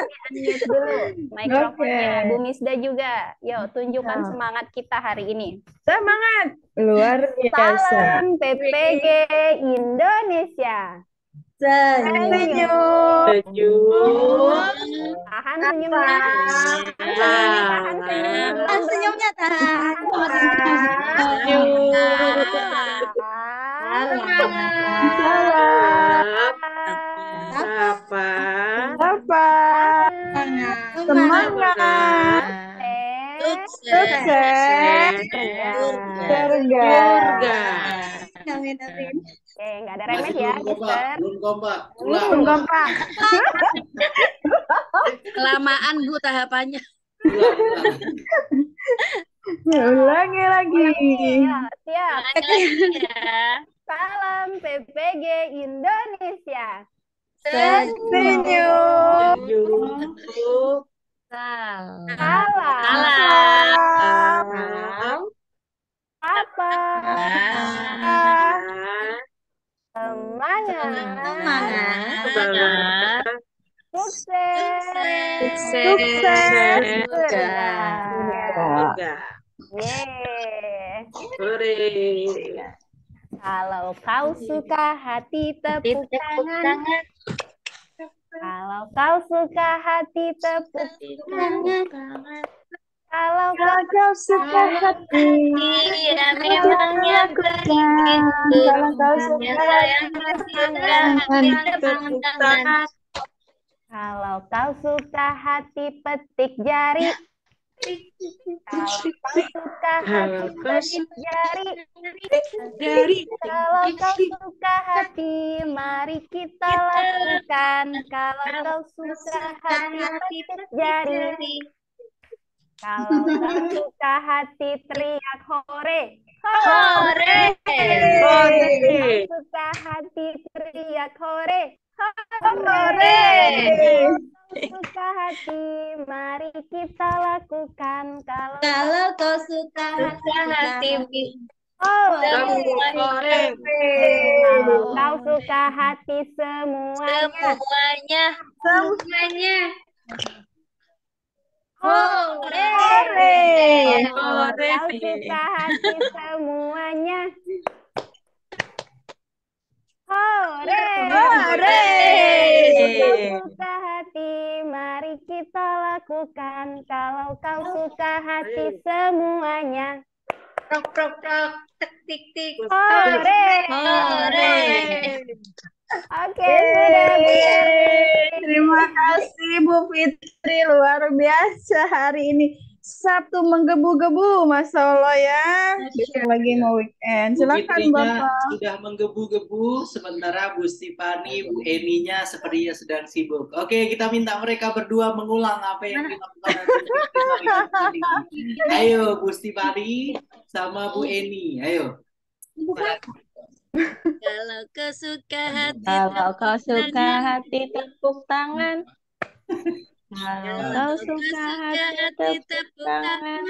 Unmute dulu Oke. mikrofonnya. Bu Misda juga. Yuk, tunjukkan Nah, semangat kita hari ini. semangat. Luar biasa. Salam PPG Indonesia. Senyum. Senyum. Senyum. Tahan senyumnya. Apa? Tahan senyumnya, tahan senyum. Belum, belum. Senyumnya tahan. Senyum. Salam. Salam. Apa? Apa? Semangat. Semangat. Sukses. Sukses. Surga. Surga. Amin, amin. Oke, nggak ada remes ya, Mister. Belum kompak. Belum kompak. Kelamaan Bu tahapannya. Ulangi lagi. Ya, siap. Ya. Salam PPG Indonesia. Senyum. Salam. Salam. Apa? Semangat. Semangat. Sukses. Sukses. Surga. Yeay. Hore. Kalau kau suka hati tepuk tangan. Kalau kau suka hati tepuk tangan. Kalau Kau suka hati, Iya memangnya lakukan. Kalau kau suka tepuk tangan. Kalau kau suka hati petik jari. Kalau kau suka hati petik jari. Kalau kau suka hati, mari kita lakukan. Kalau kau suka hati petik jari. Kalau kau suka hati, teriak hore. Hore. Kalau suka hati, teriak hore. Hore. Suka hati, mari kita lakukan. Kalau kau suka Hati hore. Kalau kau suka hati semuanya. semuanya. Hore. Kalau kau suka hati semuanya. Hore. Kalau kau suka hati, mari kita lakukan. Kalau kau suka hati semuanya. Prok prok prok. Tik tik. Hore. Hore. Oke, sudah berakhir. Terima kasih Bu Fitri, luar biasa hari ini. Sabtu menggebu-gebu, Masya Allah ya. Besok lagi mau weekend. Bu Silakan Fitrinya Bapak. sudah menggebu-gebu, sementara Bu Stefani, Bu Eninya sepertinya sedang sibuk. Oke, kita minta mereka berdua mengulang apa yang dilakukan oleh Bu Fitri tadi. Ayo, Bu Stefani sama Bu Eni, ayo. Kalau kau suka hati. Kalau kau suka hati tepuk tangan. Kalau kau suka hati tepuk tangan.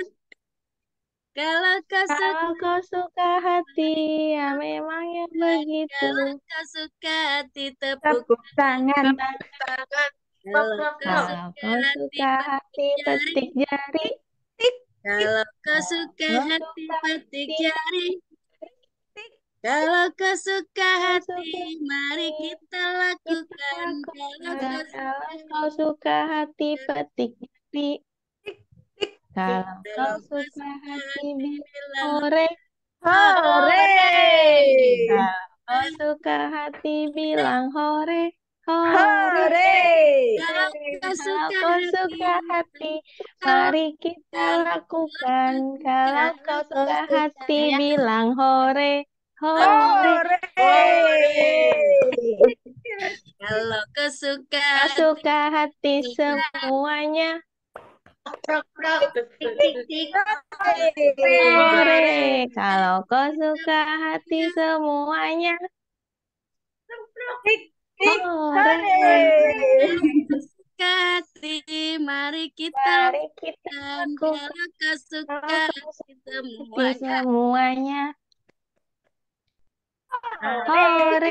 Kalau kau Kalau kau suka hati, ya memangnya begitu. Kalau kau suka hati Tepuk tangan. Kalau Kalau kau suka hati petik jari. Kalau kau suka hati petik jari. Kalau kau suka hati, mari kita lakukan. Kalau kau suka hati petik jari. Kalau kau suka hati bilang hore. Hore. Kalau kau suka hati bilang hore. Hore. Kalau kau Kalau kau suka hati, mari kita lakukan. Kalau kau suka hati, bilang hore. Hore. Kalau kau suka Kau suka hati semuanya. Hore. Kalau kau suka hati semuanya. Hore. hati, mari kita Mari kita lakukan. Kalau kau suka hati semuanya. semuanya. Hore.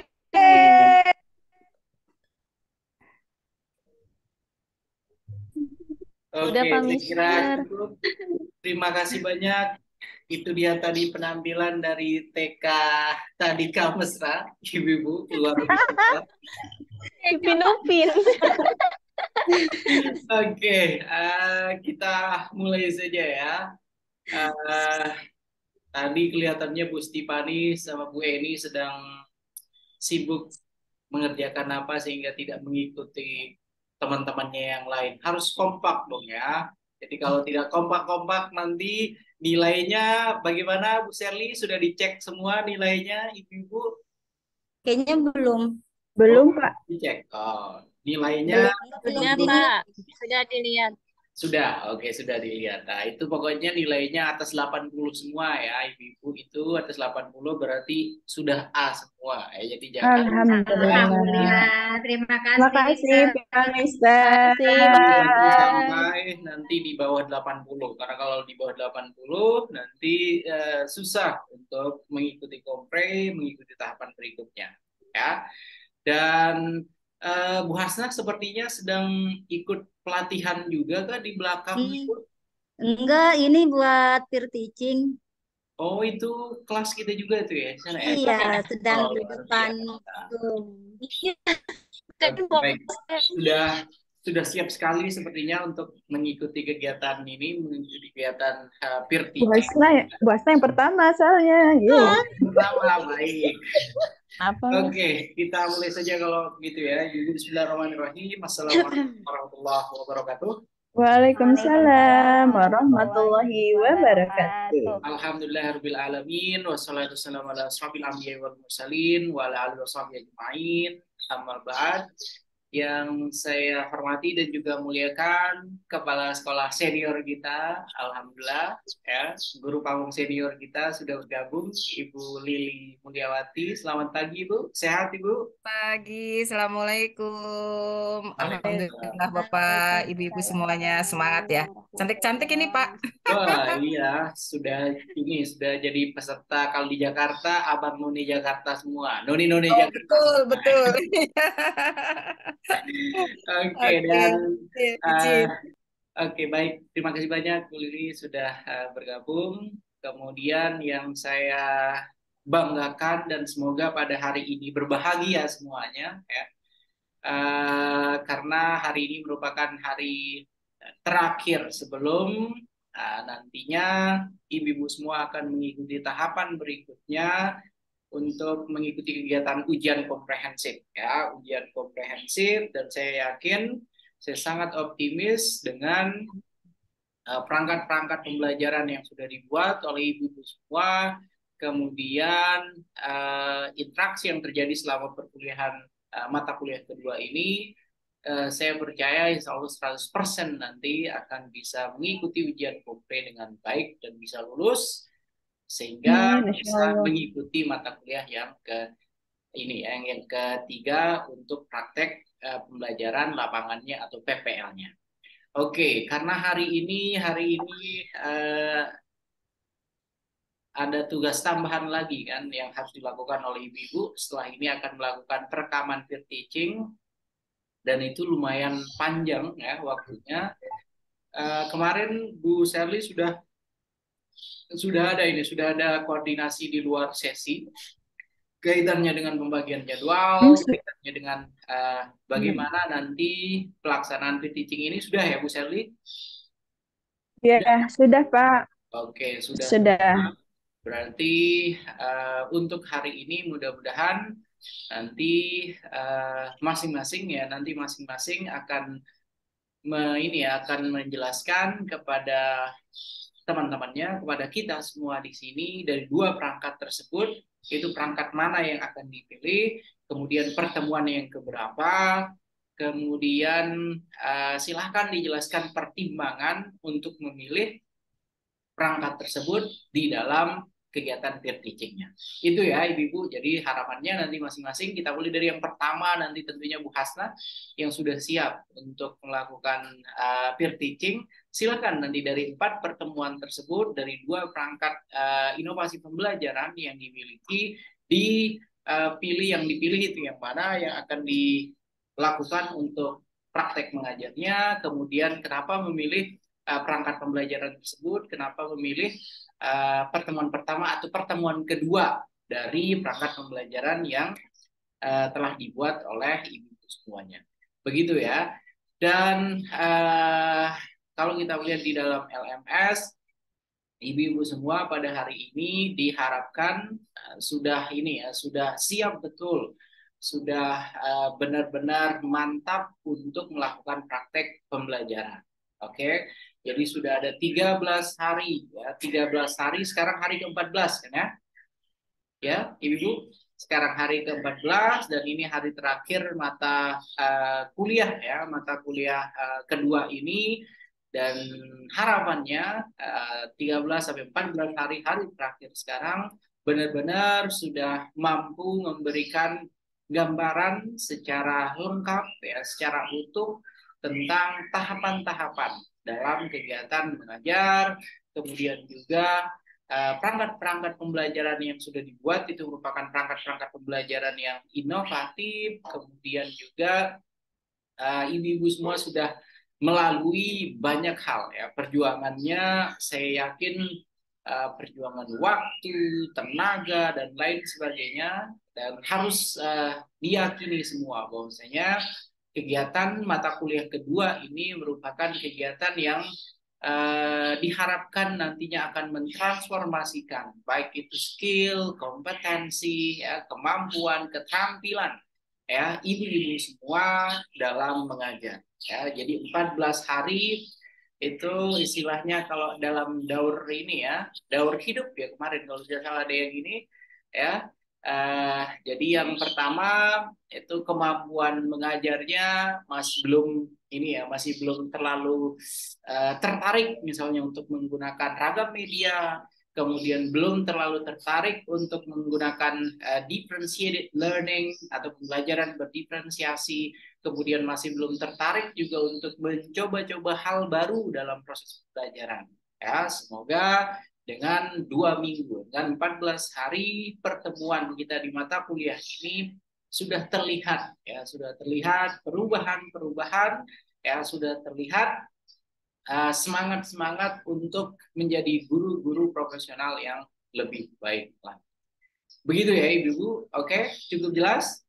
Sudah, Oke, Pak saya kira Mister. cukup. Terima kasih banyak. Itu dia tadi penampilan dari TK Tadika Mesra, Ibu-ibu luar biasa. Upin Upin. Oke, kita mulai saja ya. Eh, Tadi kelihatannya Bu Stipani sama Bu Eni sedang sibuk mengerjakan apa sehingga tidak mengikuti teman-temannya yang lain. Harus kompak dong ya. Jadi kalau tidak kompak-kompak nanti nilainya bagaimana Bu Serli? Sudah dicek semua nilainya Ibu-ibu? Kayaknya belum. Belum, Oh, Pak. dicek. Oh, nilainya Belum Sudah, dilihat. Pak. Sudah dilihat. sudah, oke sudah dilihat. Nah, itu pokoknya nilainya atas 80 semua ya, Ibu-ibu itu atas 80 berarti sudah A semua. Jadi jangan Alhamdulillah. Terima Terima kasih, Pak Mister. Makasih, Pak jangan Mister. sampai nanti di bawah 80. Karena kalau di bawah 80 nanti susah untuk mengikuti kompre, mengikuti tahapan berikutnya. Ya. Dan Bu Hasna sepertinya sedang ikut pelatihan juga kah di belakang itu? Enggak, ini buat peer teaching. Oh, itu kelas kita juga tuh ya di sana ya? Iya, sedang Oh, di luar depan biasa. Zoom. Baik, sudah siap sekali sepertinya untuk mengikuti kegiatan ini, mengikuti kegiatan peer Bu teaching. Hasna yang pertama soalnya. Pertama, baik. Apa? Oke, kita mulai saja kalau gitu ya. Bismillahirrahmanirrahim. Assalamualaikum warahmatullahi wabarakatuh. Waalaikumsalam warahmatullahi wabarakatuh. Alhamdulillahirabbil alamin wassalatu wassalamu ala asrofil anbiya'i wal mursalin wa ala alihi washabihi ajmain. Amma ba'd. Yang saya hormati dan juga muliakan kepala sekolah senior kita, alhamdulillah ya, guru pamong senior kita sudah bergabung, Ibu Lili Mulyawati. Selamat pagi Ibu, sehat Ibu? Pagi, Assalamualaikum. Waalaikumsalam. Alhamdulillah Bapak, Ibu-ibu semuanya semangat ya. Cantik-cantik ini Pak. Wah iya, sudah jadi peserta kalau di Jakarta, Abang Noni Jakarta semua, Noni-noni Oh, Jakarta semua. betul. Oke, Oke, dan izin. oke, baik. Terima kasih banyak Bu Lili sudah bergabung. Kemudian yang saya banggakan dan semoga pada hari ini berbahagia semuanya ya. Karena hari ini merupakan hari terakhir sebelum nantinya ibu-ibu semua akan mengikuti tahapan berikutnya untuk mengikuti kegiatan ujian komprehensif ya, ujian komprehensif, dan saya yakin, saya sangat optimis dengan perangkat-perangkat pembelajaran yang sudah dibuat oleh ibu-ibu semua, kemudian interaksi yang terjadi selama perkuliahan mata kuliah kedua ini, saya percaya insya Allah 100% nanti akan bisa mengikuti ujian kompre dengan baik dan bisa lulus sehingga bisa mengikuti mata kuliah yang yang ketiga untuk praktek pembelajaran lapangannya atau PPL-nya. Oke, karena hari ini ada tugas tambahan lagi kan yang harus dilakukan oleh ibu-ibu. Setelah ini akan melakukan perekaman peer teaching dan itu lumayan panjang ya waktunya. Kemarin Bu Serli sudah ada koordinasi di luar sesi kaitannya dengan pembagian jadwal, kaitannya dengan bagaimana nanti pelaksanaan peer teaching ini sudah ya Bu Serli? Ya, sudah Pak. Oke, sudah. Berarti untuk hari ini mudah-mudahan nanti masing-masing akan akan menjelaskan kepada teman-temannya, kepada kita semua di sini dari dua perangkat tersebut, itu perangkat mana yang akan dipilih, kemudian pertemuan yang keberapa, kemudian silahkan dijelaskan pertimbangan untuk memilih perangkat tersebut di dalam kegiatan peer teaching-nya. Itu ya Ibu-ibu, jadi harapannya nanti masing-masing kita mulai dari yang pertama nanti tentunya Bu Hasna yang sudah siap untuk melakukan peer teaching. Silakan nanti dari 4 pertemuan tersebut, dari 2 perangkat inovasi pembelajaran yang dimiliki, yang dipilih itu yang mana yang akan dilakukan untuk praktek mengajarnya, kemudian kenapa memilih perangkat pembelajaran tersebut, kenapa memilih pertemuan pertama atau pertemuan kedua dari perangkat pembelajaran yang telah dibuat oleh ibu semuanya. Begitu ya. Dan kalau kita lihat di dalam LMS, ibu-ibu semua pada hari ini diharapkan sudah ini ya, sudah siap betul, sudah benar-benar mantap untuk melakukan praktek pembelajaran. Oke. Jadi sudah ada 13 hari ya, 13 hari, sekarang hari ke-14 kan ya. Ya, Ibu, sekarang hari ke-14 dan ini hari terakhir mata kuliah ya, mata kuliah kedua ini. Dan harapannya 13 sampai 14 hari terakhir sekarang benar-benar sudah mampu memberikan gambaran secara lengkap ya, secara utuh tentang tahapan-tahapan dalam kegiatan mengajar, kemudian juga perangkat-perangkat pembelajaran yang sudah dibuat itu merupakan perangkat-perangkat pembelajaran yang inovatif, kemudian juga ibu-ibu semua sudah melalui banyak hal ya, perjuangannya saya yakin perjuangan waktu, tenaga dan lain sebagainya, dan harus diyakini semua bahwasanya kegiatan mata kuliah kedua ini merupakan kegiatan yang diharapkan nantinya akan mentransformasikan baik itu skill, kompetensi, ya, kemampuan, keterampilan ya ibu-ibu semua dalam mengajar. Ya, jadi 14 hari itu istilahnya kalau dalam daur ini ya, daur hidup ya kemarin kalau tidak salah ada yang ini ya. Jadi yang pertama itu kemampuan mengajarnya masih belum ini ya, masih belum terlalu tertarik misalnya untuk menggunakan ragam media, kemudian belum terlalu tertarik untuk menggunakan differentiated learning atau pembelajaran berdiferensiasi, kemudian masih belum tertarik juga untuk mencoba-coba hal baru dalam proses pembelajaran. Ya, semoga dengan 2 minggu, dengan 14 hari pertemuan kita di mata kuliah ini sudah terlihat ya, sudah terlihat perubahan-perubahan ya, sudah terlihat semangat-semangat untuk menjadi guru-guru profesional yang lebih baik lagi. Begitu ya Ibu, oke? Cukup jelas?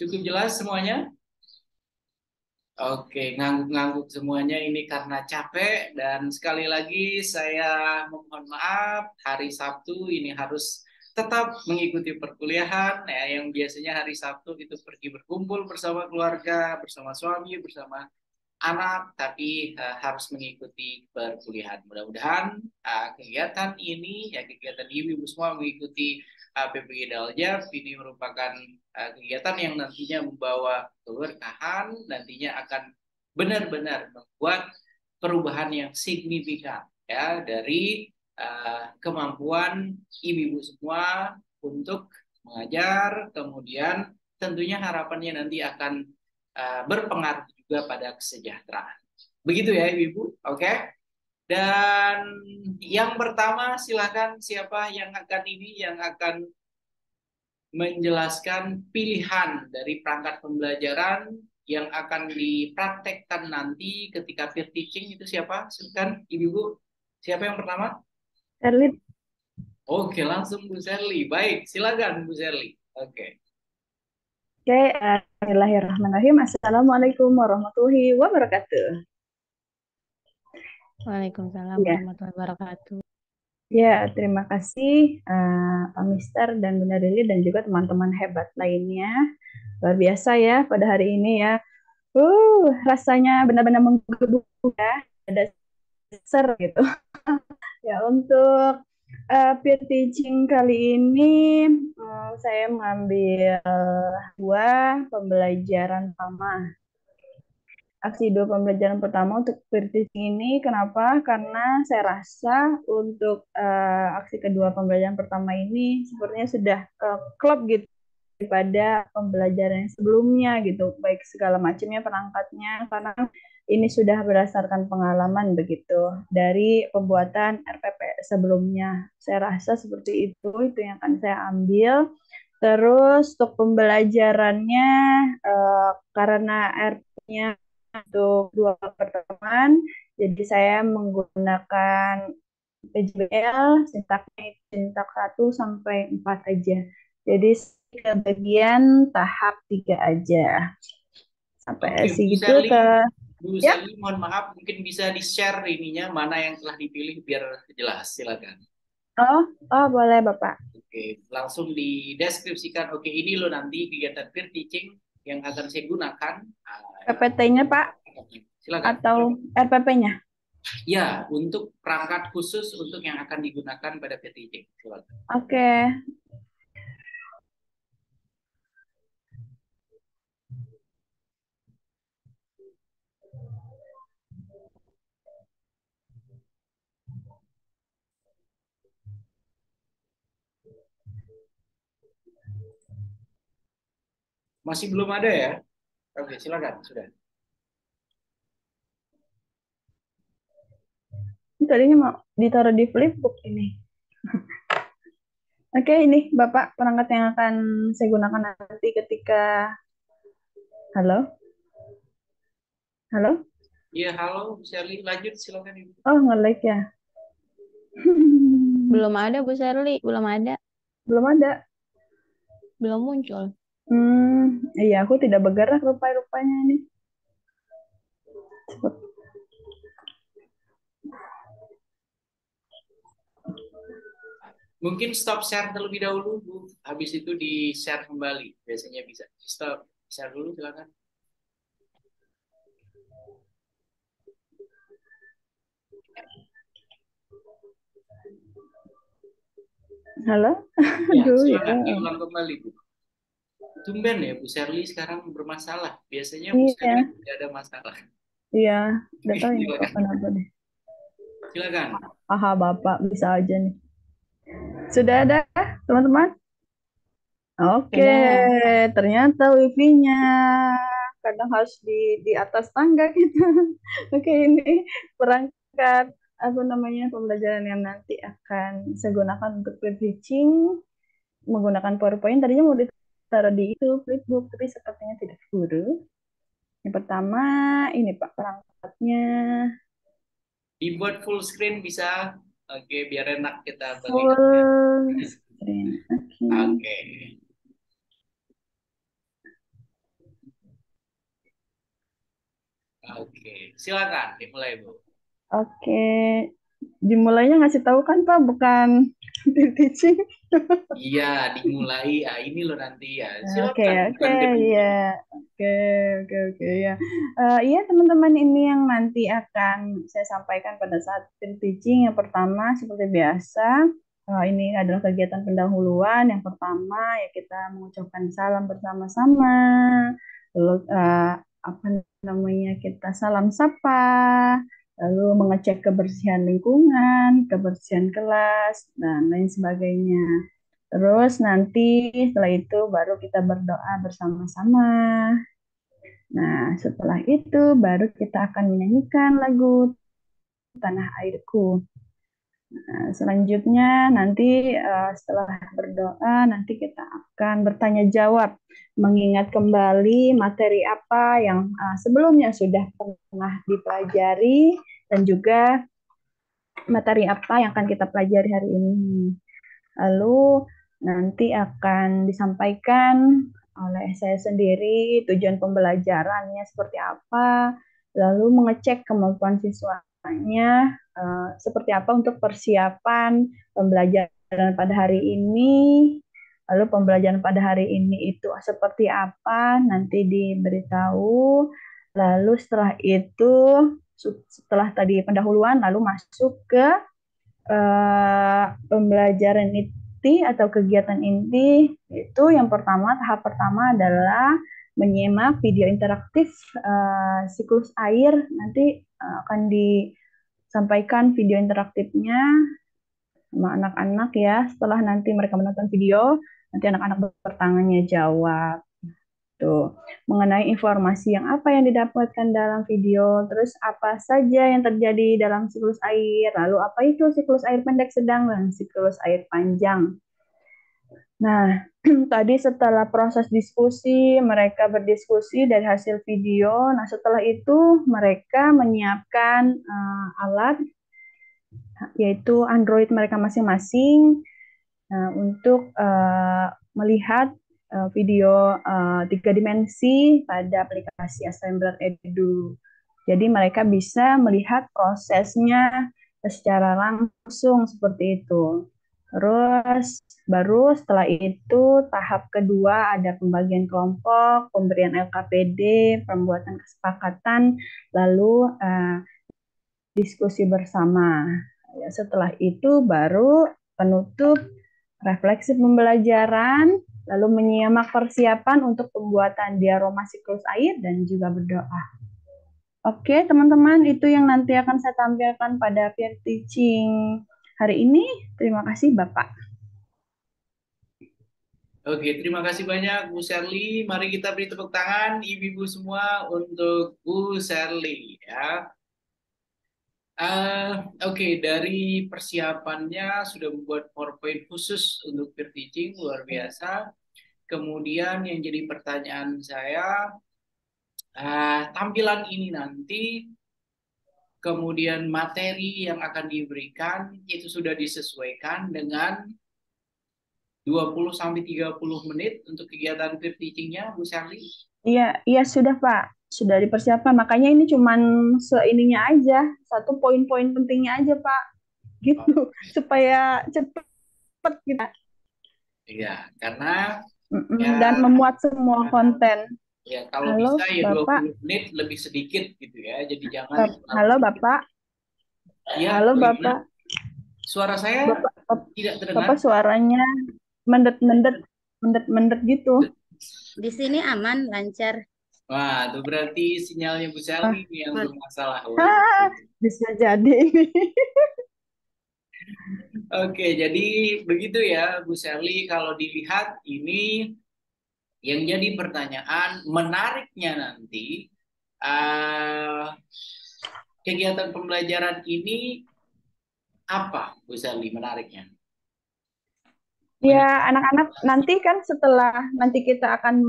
Cukup jelas semuanya? Oke, ngangguk-ngangguk semuanya ini karena capek, dan sekali lagi saya mohon maaf, hari Sabtu ini harus tetap mengikuti perkuliahan ya, yang biasanya hari Sabtu itu pergi berkumpul bersama keluarga, bersama suami, bersama anak, tapi harus mengikuti perkuliahan. Mudah-mudahan kegiatan ini ya, kegiatan ibu-ibu semua mengikuti PPG Daljab ini merupakan kegiatan yang nantinya membawa keberkahan, nantinya akan benar-benar membuat perubahan yang signifikan ya dari kemampuan ibu-ibu semua untuk mengajar, kemudian tentunya harapannya nanti akan berpengaruh juga pada kesejahteraan. Begitu ya Ibu, oke? Dan yang pertama silakan siapa yang akan menjelaskan pilihan dari perangkat pembelajaran yang akan dipraktekkan nanti ketika peer teaching itu siapa? Silakan Ibu. Siapa yang pertama? Erlin. Oke, langsung Bu Serly. Baik, silakan Bu Serly. Oke. Oke, bismillahirrahmanirrahim. Assalamualaikum warahmatullahi wabarakatuh. Waalaikumsalam Ya. warahmatullahi wabarakatuh. Ya, terima kasih Pak Mister dan Bunda Lili dan juga teman-teman hebat lainnya. Luar biasa ya pada hari ini ya. Rasanya benar-benar menggebu ya. Ada ser gitu. Ya, untuk peer teaching kali ini saya mengambil 2 pembelajaran pertama. Aksi 2 pembelajaran pertama untuk peer teaching ini, kenapa? Karena saya rasa untuk aksi kedua pembelajaran pertama ini sepertinya sudah klop gitu daripada pembelajaran yang sebelumnya gitu, baik segala macamnya perangkatnya, karena ini sudah berdasarkan pengalaman begitu dari pembuatan RPP sebelumnya. Saya rasa seperti itu yang akan saya ambil. Terus untuk pembelajarannya karena RP-nya untuk dua pertemuan, jadi saya menggunakan PJBL, sintak 1 sampai 4 aja. Jadi ke bagian tahap 3 aja. Sampai Oke, Bu segitu Sherly, ke Bu ya. Sherly, mohon maaf, mungkin bisa di-share ininya mana yang telah dipilih biar jelas, silakan. Oh, boleh Bapak. Oke, langsung dideskripsikan. Oke, ini loh nanti kegiatan peer teaching yang akan saya gunakan. PPT-nya Pak Silakan. atau RPP-nya? Ya, untuk perangkat khusus untuk yang akan digunakan pada peer teaching. Silakan. Oke. Masih belum ada ya? Oke, silakan. Sudah. Ini tadinya mau ditaruh di flipbook ini. Oke, ini Bapak perangkat yang akan saya gunakan nanti ketika... Halo? Halo? Iya, halo, Bu Sherly. Lanjut, silakan Ibu. Oh, nge-lag ya? Belum ada Bu Sherly, belum ada. Belum ada. Belum muncul. Iya, aku tidak bergerak rupanya ini. Mungkin stop share terlebih dahulu, Bu. Habis itu di-share kembali. Biasanya bisa. Stop share dulu, silakan. Halo? Ya, Aduh, silakan ya. diulang kembali, Bu. Tumben ya, Bu Sherly sekarang bermasalah. Biasanya Bu Iya, Sherly tidak ada masalah. iya. Udah tahu ya kok Silakan. kenapa deh. Silakan. Aha, Bapak bisa aja nih. Sudah ada, teman-teman? Oke, Sudah. ternyata wifi-nya kadang harus di atas tangga gitu. Oke, ini perangkat apa namanya pembelajaran yang nanti akan saya gunakan untuk teaching menggunakan PowerPoint. Tadinya mau ditaruh di itu flipbook, tapi sepertinya tidak guru. Yang pertama ini Pak perangkatnya Dibuat full screen bisa. Oke, biar enak kita melihat. full screen. Oke. Oke. Oke, silakan dimulai, Bu. Oke, dimulainya ngasih tahu kan Pak, bukan teaching. Iya, dimulai. Ah, ini loh nanti ya. Oke, Silakan, oke, bukan kedua. ya, oke, oke, ya. Iya teman-teman ini yang nanti akan saya sampaikan pada saat teaching. Yang pertama seperti biasa, ini adalah kegiatan pendahuluan. Yang pertama ya kita mengucapkan salam bersama-sama. Lalu apa namanya kita salam sapa. Lalu mengecek kebersihan lingkungan, kebersihan kelas, dan lain sebagainya. Terus nanti setelah itu baru kita berdoa bersama-sama. Nah, setelah itu baru kita akan menyanyikan lagu Tanah Airku. Nah, selanjutnya nanti setelah berdoa nanti kita akan bertanya jawab mengingat kembali materi apa yang sebelumnya sudah pernah dipelajari dan juga materi apa yang akan kita pelajari hari ini. Lalu nanti akan disampaikan oleh saya sendiri tujuan pembelajarannya seperti apa, lalu mengecek kemampuan siswanya seperti apa untuk persiapan pembelajaran pada hari ini, lalu pembelajaran pada hari ini itu seperti apa nanti diberitahu, lalu setelah itu setelah tadi pendahuluan lalu masuk ke pembelajaran inti atau kegiatan inti itu yang pertama tahap pertama adalah menyimak video interaktif siklus air nanti akan disampaikan video interaktifnya sama anak-anak ya setelah nanti mereka menonton video nanti anak-anak bertanya jawab tuh mengenai informasi yang apa yang didapatkan dalam video, terus apa saja yang terjadi dalam siklus air, lalu apa itu siklus air pendek, sedang, dan siklus air panjang. Nah, tadi setelah proses diskusi, mereka berdiskusi dari hasil video. Nah, setelah itu mereka menyiapkan alat, yaitu Android mereka masing-masing, untuk melihat video 3 dimensi pada aplikasi Assembler Edu. Jadi mereka bisa melihat prosesnya secara langsung seperti itu. Terus baru setelah itu tahap kedua ada pembagian kelompok, pemberian LKPD, pembuatan kesepakatan, lalu diskusi bersama. Ya, setelah itu baru penutup refleksi pembelajaran, lalu menyimak persiapan untuk pembuatan diaroma siklus air dan juga berdoa. Oke, teman-teman, itu yang nanti akan saya tampilkan pada peer teaching hari ini. Terima kasih, Bapak. Oke, terima kasih banyak Bu Sherly. Mari kita beri tepuk tangan ibu-ibu semua untuk Bu Sherly ya. Oke, dari persiapannya sudah membuat PowerPoint khusus untuk peer teaching, luar biasa. Kemudian yang jadi pertanyaan saya, tampilan ini nanti, kemudian materi yang akan diberikan itu sudah disesuaikan dengan 20-30 menit untuk kegiatan peer teaching-nya, Bu Sherly? Iya sudah Pak, sudah dipersiapkan. Makanya ini cuman seininya aja, satu poin-poin pentingnya aja Pak, gitu, supaya cepet gitu. Iya, karena dan memuat semua konten. Ya, kalau Halo, bisa ya Bapak. 20 menit lebih sedikit gitu ya. Jadi jangan Halo Bapak. Ya, Halo Bapak. Suara saya tidak terdengar. Bapak suaranya mendet gitu. Di sini aman, lancar. Wah, itu berarti sinyalnya Bu Sherly yang bermasalah. Bisa jadi. Oke, jadi begitu ya Bu Sherly. Kalau dilihat ini yang jadi pertanyaan menariknya nanti, kegiatan pembelajaran ini apa Bu Sherly menariknya? Ya, anak-anak nanti kan setelah nanti kita akan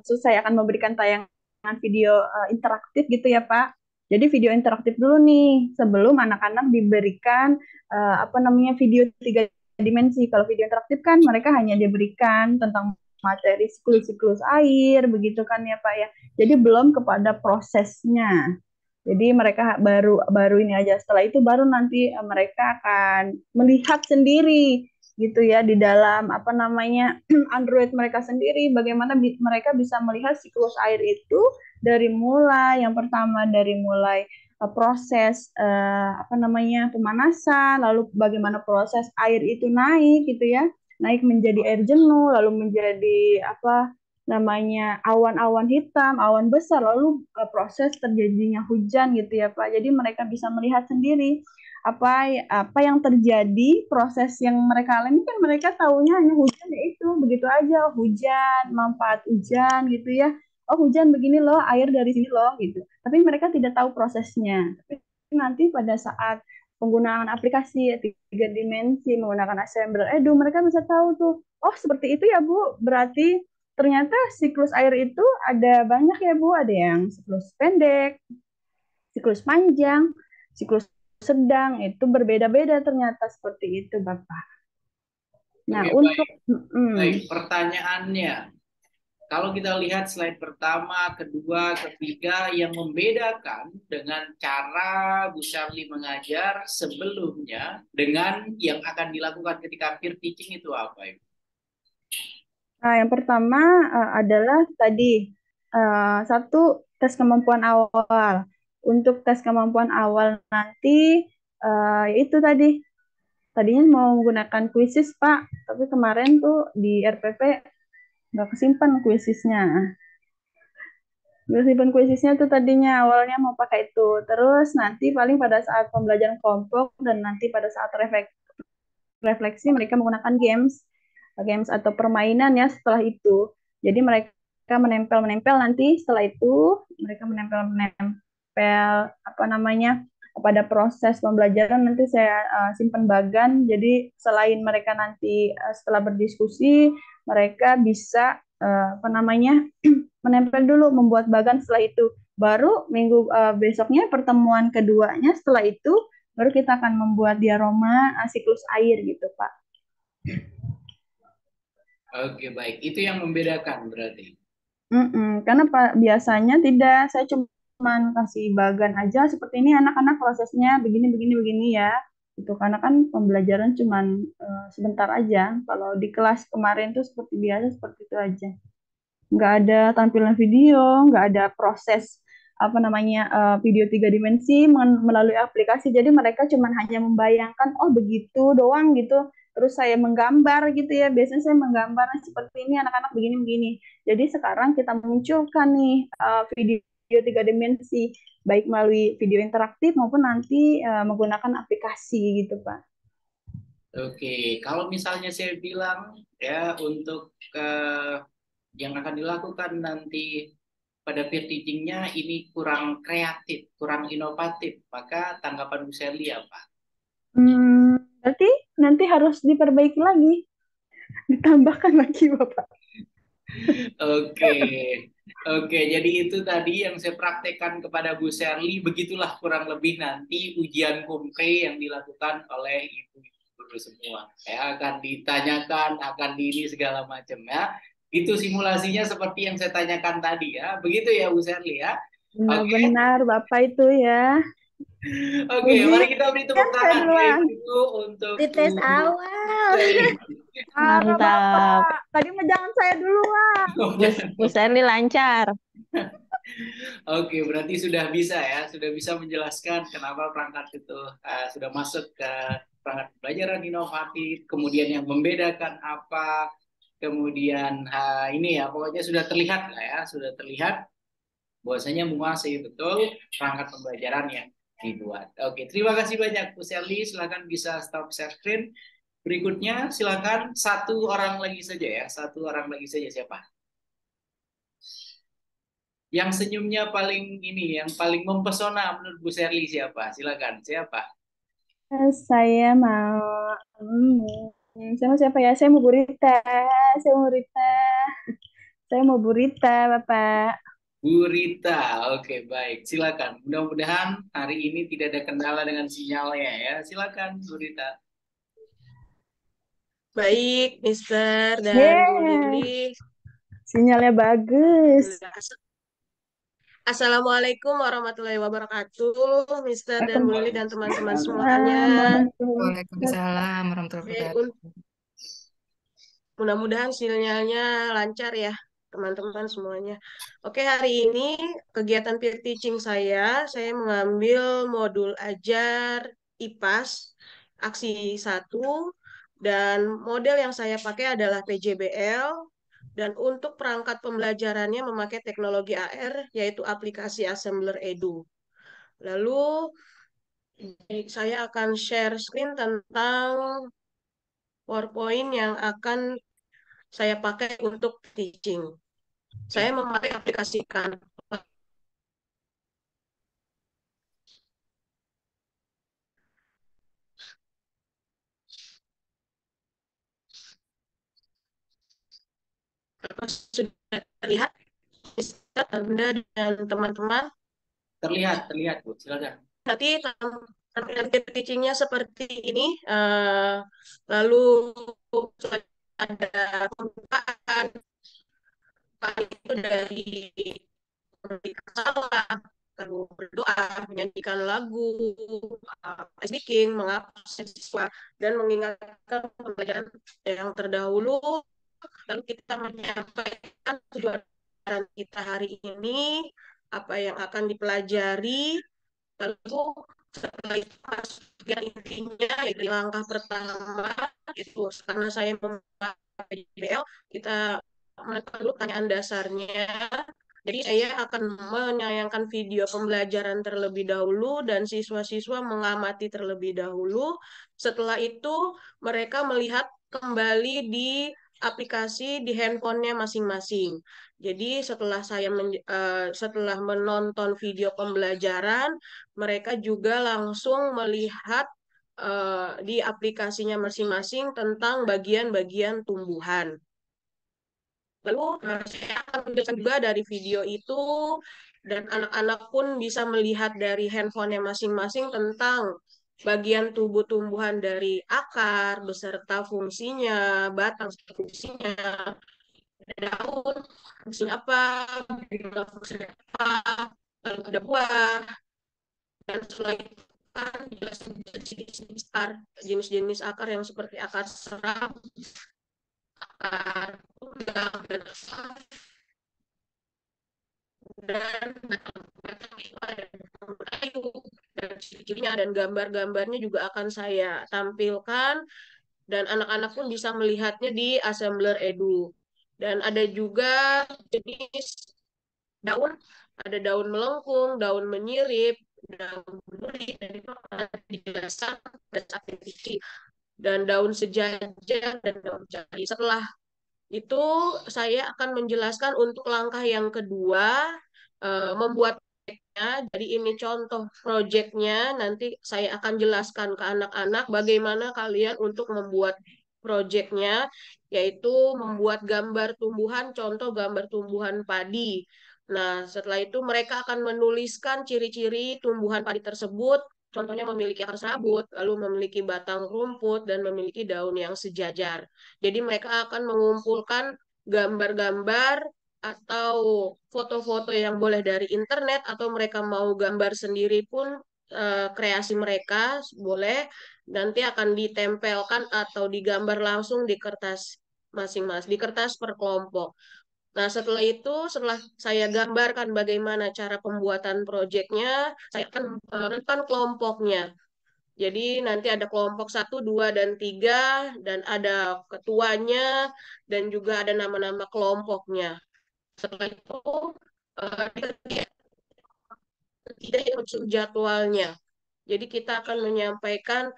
maksud saya akan memberikan tayangan video interaktif gitu ya Pak. Jadi video interaktif dulu nih sebelum anak-anak diberikan video 3 dimensi. Kalau video interaktif kan mereka hanya diberikan tentang materi siklus air begitu kan ya Pak ya. Jadi belum kepada prosesnya. Jadi mereka baru ini aja. Setelah itu baru nanti mereka akan melihat sendiri gitu ya di dalam Android mereka sendiri bagaimana mereka bisa melihat siklus air itu dari mulai yang pertama dari mulai proses pemanasan, lalu bagaimana proses air itu naik gitu ya, naik menjadi air jenuh, lalu menjadi awan-awan hitam, awan besar, lalu proses terjadinya hujan gitu ya Pak. Jadi mereka bisa melihat sendiri apa yang terjadi, proses yang mereka alami kan mereka tahunya hanya hujan ya itu begitu aja, hujan, manfaat hujan gitu ya. Oh hujan begini loh, air dari sini loh gitu. Tapi mereka tidak tahu prosesnya. Tapi nanti pada saat penggunaan aplikasi 3 dimensi menggunakan Assembler Edu, mereka bisa tahu tuh, oh seperti itu ya Bu, berarti ternyata siklus air itu ada banyak ya Bu, ada yang siklus pendek, siklus panjang, siklus sedang, itu berbeda-beda ternyata seperti itu Bapak. Nah, baik, pertanyaannya, kalau kita lihat slide pertama, kedua, ketiga, yang membedakan dengan cara Bu Sherly mengajar sebelumnya dengan yang akan dilakukan ketika peer teaching itu apa Ibu? Nah, yang pertama adalah tadi satu tes kemampuan awal. Untuk tes kemampuan awal nanti itu tadinya mau menggunakan kuisis Pak, tapi kemarin tuh di RPP nggak kesimpan kuisisnya. Simpan kuisisnya tuh tadinya awalnya mau pakai itu. Terus nanti paling pada saat pembelajaran kelompok dan nanti pada saat refleksi mereka menggunakan games atau permainan ya setelah itu. Jadi mereka menempel nanti setelah itu mereka menempel pada proses pembelajaran nanti saya simpan bagan. Jadi selain mereka nanti setelah berdiskusi, mereka bisa apa namanya menempel dulu, membuat bagan. Setelah itu baru minggu besoknya pertemuan keduanya, setelah itu baru kita akan membuat diaroma siklus air gitu, Pak. Oke, baik. Itu yang membedakan berarti. Karena biasanya tidak, saya cuma kasih bagan aja seperti ini, anak-anak prosesnya begini begini begini ya. Itu karena kan pembelajaran cuma sebentar aja. Kalau di kelas kemarin tuh seperti biasa, seperti itu aja. Nggak ada tampilan video, nggak ada proses apa namanya video 3 dimensi melalui aplikasi. Jadi mereka cuma hanya membayangkan, oh begitu doang gitu. Terus saya menggambar gitu ya. Biasanya saya menggambar seperti ini, anak-anak begini-begini. Jadi sekarang kita munculkan nih video 3 dimensi, baik melalui video interaktif maupun nanti menggunakan aplikasi gitu, Pak. Oke, kalau misalnya saya bilang ya untuk yang akan dilakukan nanti pada peer teaching-nya ini kurang kreatif, kurang inovatif, maka tanggapan Bu Sherly apa? Berarti nanti harus diperbaiki lagi, ditambahkan lagi, Bapak. Oke, oke. Jadi itu tadi yang saya praktekkan kepada Bu Sherly. Begitulah kurang lebih nanti ujian kompre yang dilakukan oleh ibu-ibu guru semua. Ya, akan ditanyakan, akan di ini segala macam ya. Itu simulasinya seperti yang saya tanyakan tadi ya. Begitu ya Bu Sherly ya. Benar-benar Bapak itu ya. Oke, mari kita beri tepuk tangan ya Ibu untuk Di tes awal. Mantap. Tadi mah jangan saya duluan. Bu Sherly lancar. Oke, berarti sudah bisa ya, sudah bisa menjelaskan kenapa perangkat itu sudah masuk ke perangkat pembelajaran inovatif, kemudian yang membedakan apa, kemudian ini ya, pokoknya sudah terlihat lah ya, sudah terlihat bahwasanya menguasai betul perangkat pembelajaran yang dibuat. Oke, terima kasih banyak Bu Sherly, silakan bisa stop share screen. Berikutnya silakan satu orang lagi saja ya, satu orang lagi saja siapa? Yang senyumnya paling ini, yang paling mempesona menurut Bu Sherly siapa? Silakan, siapa? Saya mau siapa ya? Saya mau Burita. Saya mau Burita. Saya mau Burita, Bapak. Bu Rita, oke baik, silakan. Mudah-mudahan hari ini tidak ada kendala dengan sinyalnya ya. Silakan Bu Rita. Baik, Mister dan Bu Lili. Sinyalnya bagus. Assalamualaikum warahmatullahi wabarakatuh, Mister dan Bu Lili dan teman-teman semuanya. Waalaikumsalam warahmatullahi wabarakatuh. Mudah-mudahan sinyalnya lancar ya, teman-teman semuanya. Oke, hari ini kegiatan peer teaching saya mengambil modul ajar IPAS aksi 1 dan model yang saya pakai adalah PJBL dan untuk perangkat pembelajarannya memakai teknologi AR yaitu aplikasi Assembler Edu. Lalu saya akan share screen tentang PowerPoint yang akan saya pakai untuk teaching. Saya memakai aplikasi Canva. Sudah terlihat, Anda dan teman-teman? Terlihat Bu, silakan. Nanti tampilan teachingnya seperti ini. Lalu ada pembukaan itu dari salah, lalu berdoa, menyanyikan lagu, speaking, mengabsen siswa, dan mengingatkan pembelajaran yang terdahulu. Lalu kita menyampaikan tujuan kita hari ini, apa yang akan dipelajari, lalu setelah itu masuk yang intinya, yaitu langkah pertama, itu karena saya memakai JBL, kita menentukan dulu pertanyaan dasarnya. Jadi saya akan menayangkan video pembelajaran terlebih dahulu dan siswa-siswa mengamati terlebih dahulu. Setelah itu mereka melihat kembali di aplikasi di handphonenya masing-masing. Jadi setelah menonton video pembelajaran, mereka juga langsung melihat di aplikasinya masing-masing tentang bagian-bagian tumbuhan. Lalu saya akan menjelaskan juga dari video itu, dan anak-anak pun bisa melihat dari handphonenya masing-masing tentang bagian tubuh tumbuhan dari akar beserta fungsinya, batang fungsinya, daun fungsinya apa, gejala fungsinya apa, lalu ada buah, dan selain itu kan jenis-jenis akar yang seperti akar seram, akar udang, dan akar dan kayu dan ciri-cirinya dan gambar-gambarnya juga akan saya tampilkan, dan anak-anak pun bisa melihatnya di Assembler Edu. Dan ada juga jenis daun, ada daun melengkung, daun menyirip, daun berduri, dan itu akan dijelaskan pada saat dan daun sejajar dan daun jari. Setelah itu saya akan menjelaskan untuk langkah yang kedua, membuat proyeknya. Jadi ini contoh proyeknya, nanti saya akan jelaskan ke anak-anak bagaimana kalian untuk membuat proyeknya, yaitu membuat gambar tumbuhan, contoh gambar tumbuhan padi. Nah, setelah itu mereka akan menuliskan ciri-ciri tumbuhan padi tersebut, contohnya memiliki akar serabut, lalu memiliki batang rumput, dan memiliki daun yang sejajar. Jadi mereka akan mengumpulkan gambar-gambar atau foto-foto yang boleh dari internet, atau mereka mau gambar sendiri pun, kreasi mereka boleh, nanti akan ditempelkan atau digambar langsung di kertas masing-masing, di kertas per kelompok. Nah, setelah saya gambarkan bagaimana cara pembuatan proyeknya, saya akan menentukan kelompoknya. Jadi nanti ada kelompok 1, 2, dan 3, dan ada ketuanya, dan juga ada nama-nama kelompoknya. Setelah itu, tidak jadwalnya. Jadi kita akan menyampaikan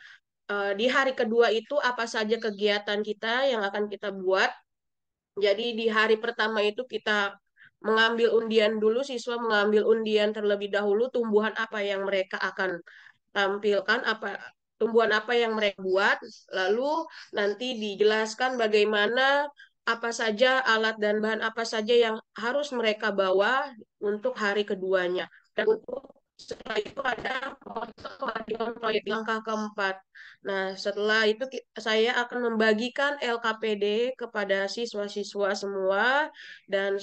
di hari kedua itu apa saja kegiatan kita yang akan kita buat. Jadi di hari pertama itu kita mengambil undian dulu, siswa mengambil undian terlebih dahulu tumbuhan apa yang mereka akan tampilkan, tumbuhan apa yang mereka buat, lalu nanti dijelaskan bagaimana apa saja alat dan bahan apa saja yang harus mereka bawa untuk hari keduanya. Dan untuk setelah itu ada proyek langkah keempat. Nah, setelah itu saya akan membagikan LKPD kepada siswa-siswa semua, dan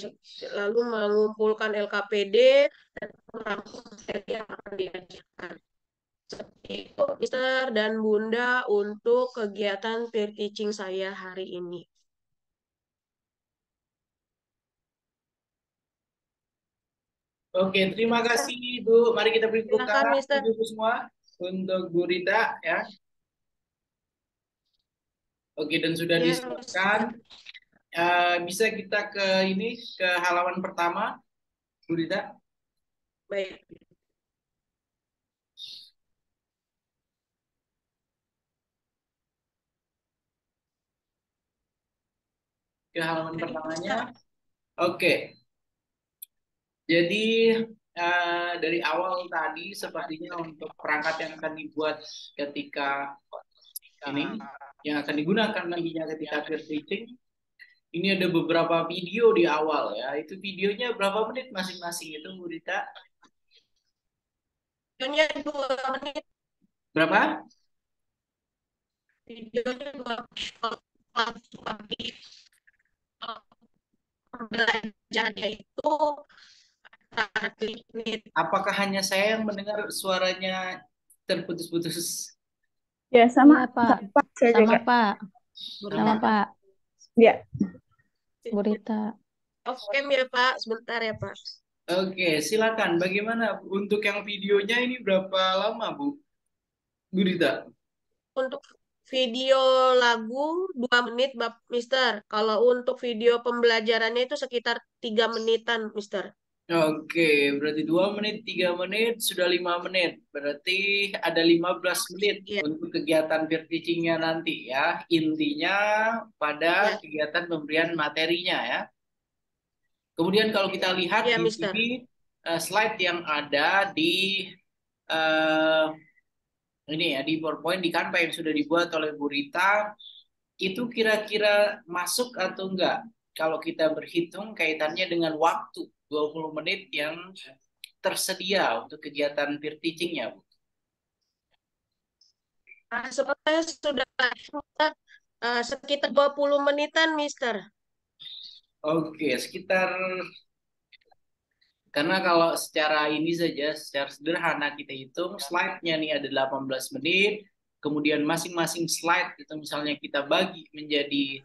lalu mengumpulkan LKPD dan merangkum materi yang akan diajarkan. Seperti itu, Mister dan Bunda, untuk kegiatan peer teaching saya hari ini. Oke, terima kasih Bu. Mari kita beri tepuk Silakan, tangan Mister. Ibu semua untuk Bu Rita ya. Oke, dan sudah Ya, disiapkan. Bisa kita ke halaman pertama, Bu Rita? baik. Ke halaman pertamanya. Oke. Jadi dari awal tadi sepertinya untuk perangkat yang akan dibuat ketika ini, yang akan digunakan nantinya ketika peer teaching, ini ada beberapa video di awal ya. Itu videonya berapa menit masing-masing itu, Bu Rita? Videonya 2 menit. Berapa? Videonya 2 menit. Pembelajarannya itu 1 menit. Apakah hanya saya yang mendengar suaranya terputus-putus? Ya, sama. Iya, Pak. Pak, saya Sama, juga. Pak. Sama, Pak. Ya. Bu Rita. Off cam ya, Pak. Sebentar ya, Pak. Oke, silakan. Bagaimana untuk yang videonya ini berapa lama, Bu? Bu Rita? Untuk video lagu 2 menit, Mister. Kalau untuk video pembelajarannya itu sekitar 3 menitan, Mister. Oke, berarti 2 menit, 3 menit, sudah 5 menit. Berarti ada 15 menit Iya, untuk kegiatan peer teaching-nya nanti ya. Intinya pada iya, kegiatan pemberian materinya ya. Kemudian kalau kita lihat iya, di Mister. sini slide yang ada di eh, ini ya di PowerPoint di Canva yang sudah dibuat oleh Bu Rita itu kira-kira masuk atau enggak? Kalau kita berhitung kaitannya dengan waktu 20 menit yang tersedia untuk kegiatan peer teaching-nya, Bu. Sebenarnya sudah sekitar 20 menitan, Mister. Oke, sekitar karena kalau secara ini saja, secara sederhana kita hitung slide-nya nih ada 18 menit, kemudian masing-masing slide itu misalnya kita bagi menjadi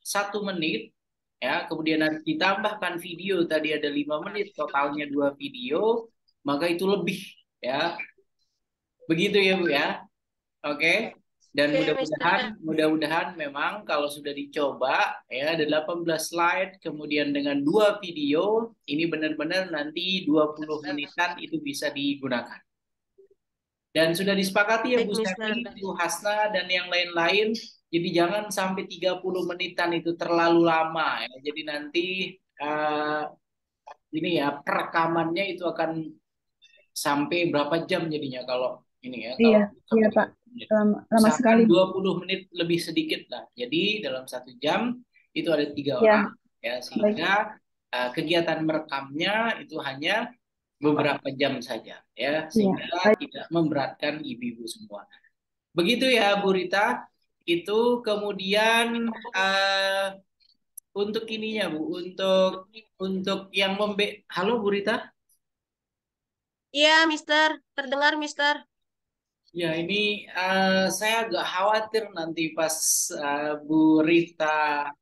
1 menit, ya, kemudian nanti ditambahkan video tadi ada 5 menit, totalnya 2 video, maka itu lebih, ya, begitu ya Bu ya. Oke. Dan Oke, mudah-mudahan Mister. mudah-mudahan memang kalau sudah dicoba ya ada 18 slide kemudian dengan 2 video ini benar-benar nanti 20 menitan itu bisa digunakan. Dan sudah disepakati ya Baik, Bu Mister. Sani, Bu Hasna dan yang lain-lain. Jadi jangan sampai 30 menitan itu terlalu lama ya. Jadi nanti ini ya perekamannya itu akan sampai berapa jam jadinya kalau ini ya Iya, kalau iya sampai Pak. 30 menit. Lama sekali. Misalkan 20 menit lebih sedikit lah. Jadi dalam 1 jam itu ada 3 Ya, orang ya baik. sehingga kegiatan merekamnya itu hanya beberapa jam saja ya Iya, sehingga tidak memberatkan ibu-ibu semua. Begitu ya Bu Rita. Itu kemudian untuk ininya Bu, untuk yang Halo Bu Rita? Iya, Mister. Terdengar, Mister. Ya, ini saya agak khawatir nanti pas Bu Rita